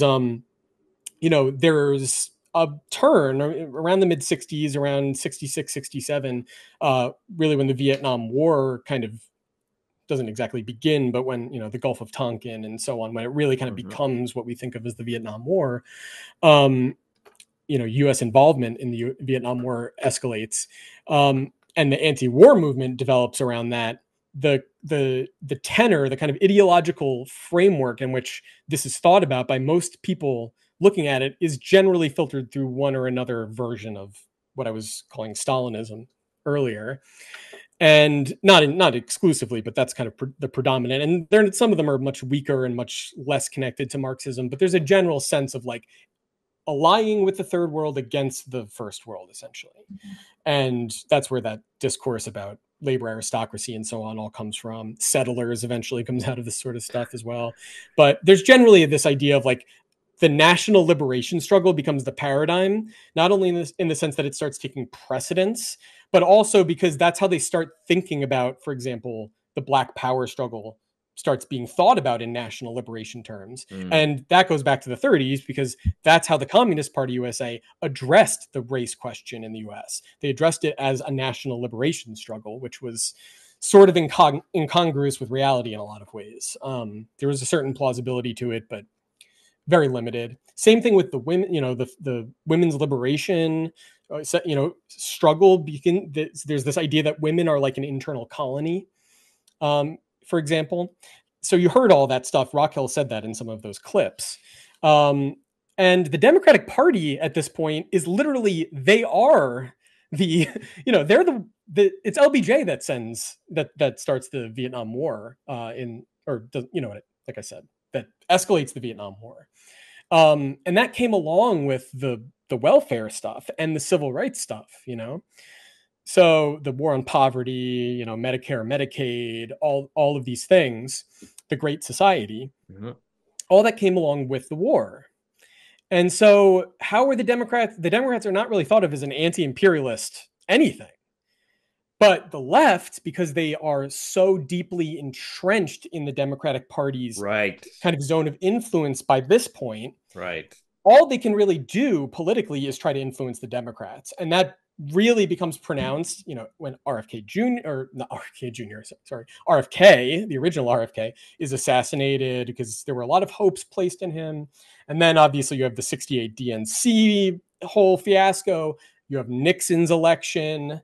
there's a turn around the mid 60s, around 66, 67, really when the Vietnam War kind of doesn't exactly begin, but when, the Gulf of Tonkin and so on, when it really kind of becomes what we think of as the Vietnam War, U.S. involvement in the Vietnam War escalates, and the anti-war movement develops around that. The tenor, the kind of ideological framework in which this is thought about by most people looking at it is generally filtered through one or another version of what I was calling Stalinism earlier. And not exclusively, but that's kind of the predominant. And some of them are much weaker and much less connected to Marxism, but there's a general sense of like allying with the third world against the first world, essentially. And that's where that discourse about labor aristocracy and so on all comes from. Settlers eventually comes out of this sort of stuff as well. But there's generally this idea of like the national liberation struggle becomes the paradigm, not only in the sense that it starts taking precedence, but also because that's how they start thinking about, for example, the Black Power struggle starts being thought about in national liberation terms. And that goes back to the 30s because that's how the Communist Party USA addressed the race question in the US. They addressed it as a national liberation struggle, which was sort of incongruous with reality in a lot of ways. There was a certain plausibility to it, but very limited. Same thing with the women, the women's liberation, struggle. There's this idea that women are like an internal colony, for example. So you heard all that stuff. Raquel said that in some of those clips. And the Democratic Party at this point is literally, they are the, they're it's LBJ that that starts the Vietnam War like I said, that escalates the Vietnam War. And that came along with the welfare stuff and the civil rights stuff, So the war on poverty, Medicare, Medicaid, all of these things, the Great Society, all that came along with the war. And so how are the Democrats? The Democrats are not really thought of as an anti-imperialist anything. But the left, because they are so deeply entrenched in the Democratic Party's kind of zone of influence by this point, all they can really do politically is try to influence the Democrats. And that really becomes pronounced, when RFK Jr. or not RFK Jr. Sorry, RFK, the original RFK, is assassinated because there were a lot of hopes placed in him. And then obviously you have the 68 DNC whole fiasco. You have Nixon's election,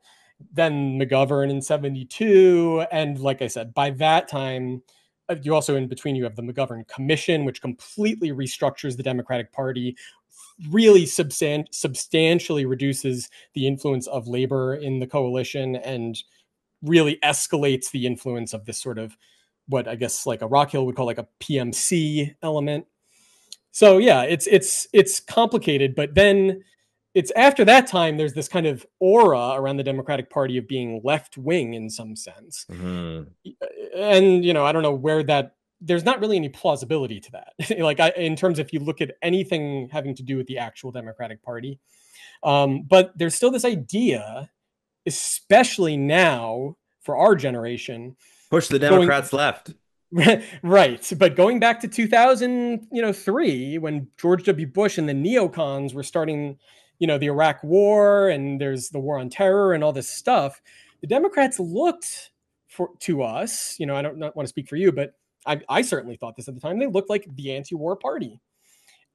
then McGovern in 72. And like I said, by that time, you also in between, you have the McGovern Commission, which completely restructures the Democratic Party, really substantially reduces the influence of labor in the coalition, and really escalates the influence of this sort of what I guess like a Rockhill would call like a PMC element. So yeah, it's complicated, but then it's after that time there's this kind of aura around the Democratic Party of being left wing in some sense. Mm-hmm. And I don't know where that, there's not really any plausibility to that. Like in terms, if you look at anything having to do with the actual Democratic Party, but there's still this idea, especially now for our generation, Push the Democrats left. Right. But going back to 2003, when George W. Bush and the neocons were starting, the Iraq war, and there's the war on terror and all this stuff, the Democrats looked to us, I don't not want to speak for you, but I certainly thought this at the time. They looked like the anti-war party.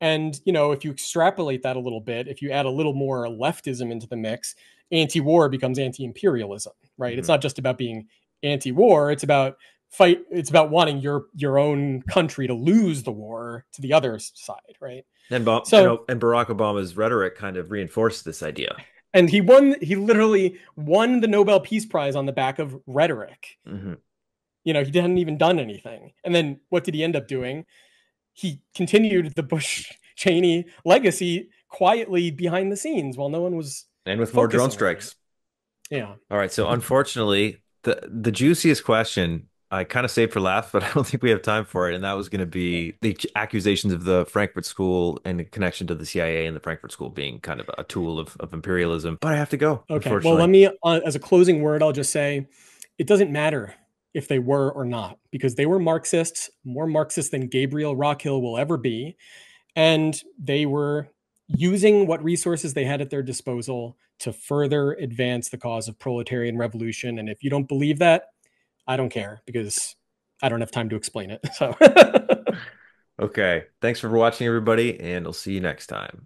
And, if you extrapolate that a little bit, if you add a little more leftism into the mix, anti-war becomes anti-imperialism, right? Mm-hmm. It's not just about being anti-war. It's about wanting your own country to lose the war to the other side, right? And Barack Obama's rhetoric kind of reinforced this idea. And he literally won the Nobel Peace Prize on the back of rhetoric. Mm-hmm. He hadn't even done anything. And then what did he end up doing? He continued the Bush-Cheney legacy quietly behind the scenes while no one was. And with more drone strikes. Yeah. All right. So unfortunately, the juiciest question I kind of saved for last, but I don't think we have time for it. And that was going to be the accusations of the Frankfurt School and the connection to the CIA and the Frankfurt School being kind of a tool of imperialism. But I have to go. Okay. Well, let me, as a closing word, I'll just say it doesn't matter if they were or not, because they were Marxists, more Marxist than Gabriel Rockhill will ever be. And they were using what resources they had at their disposal to further advance the cause of proletarian revolution. And if you don't believe that, I don't care, because I don't have time to explain it. So, okay. Thanks for watching, everybody, and I'll see you next time.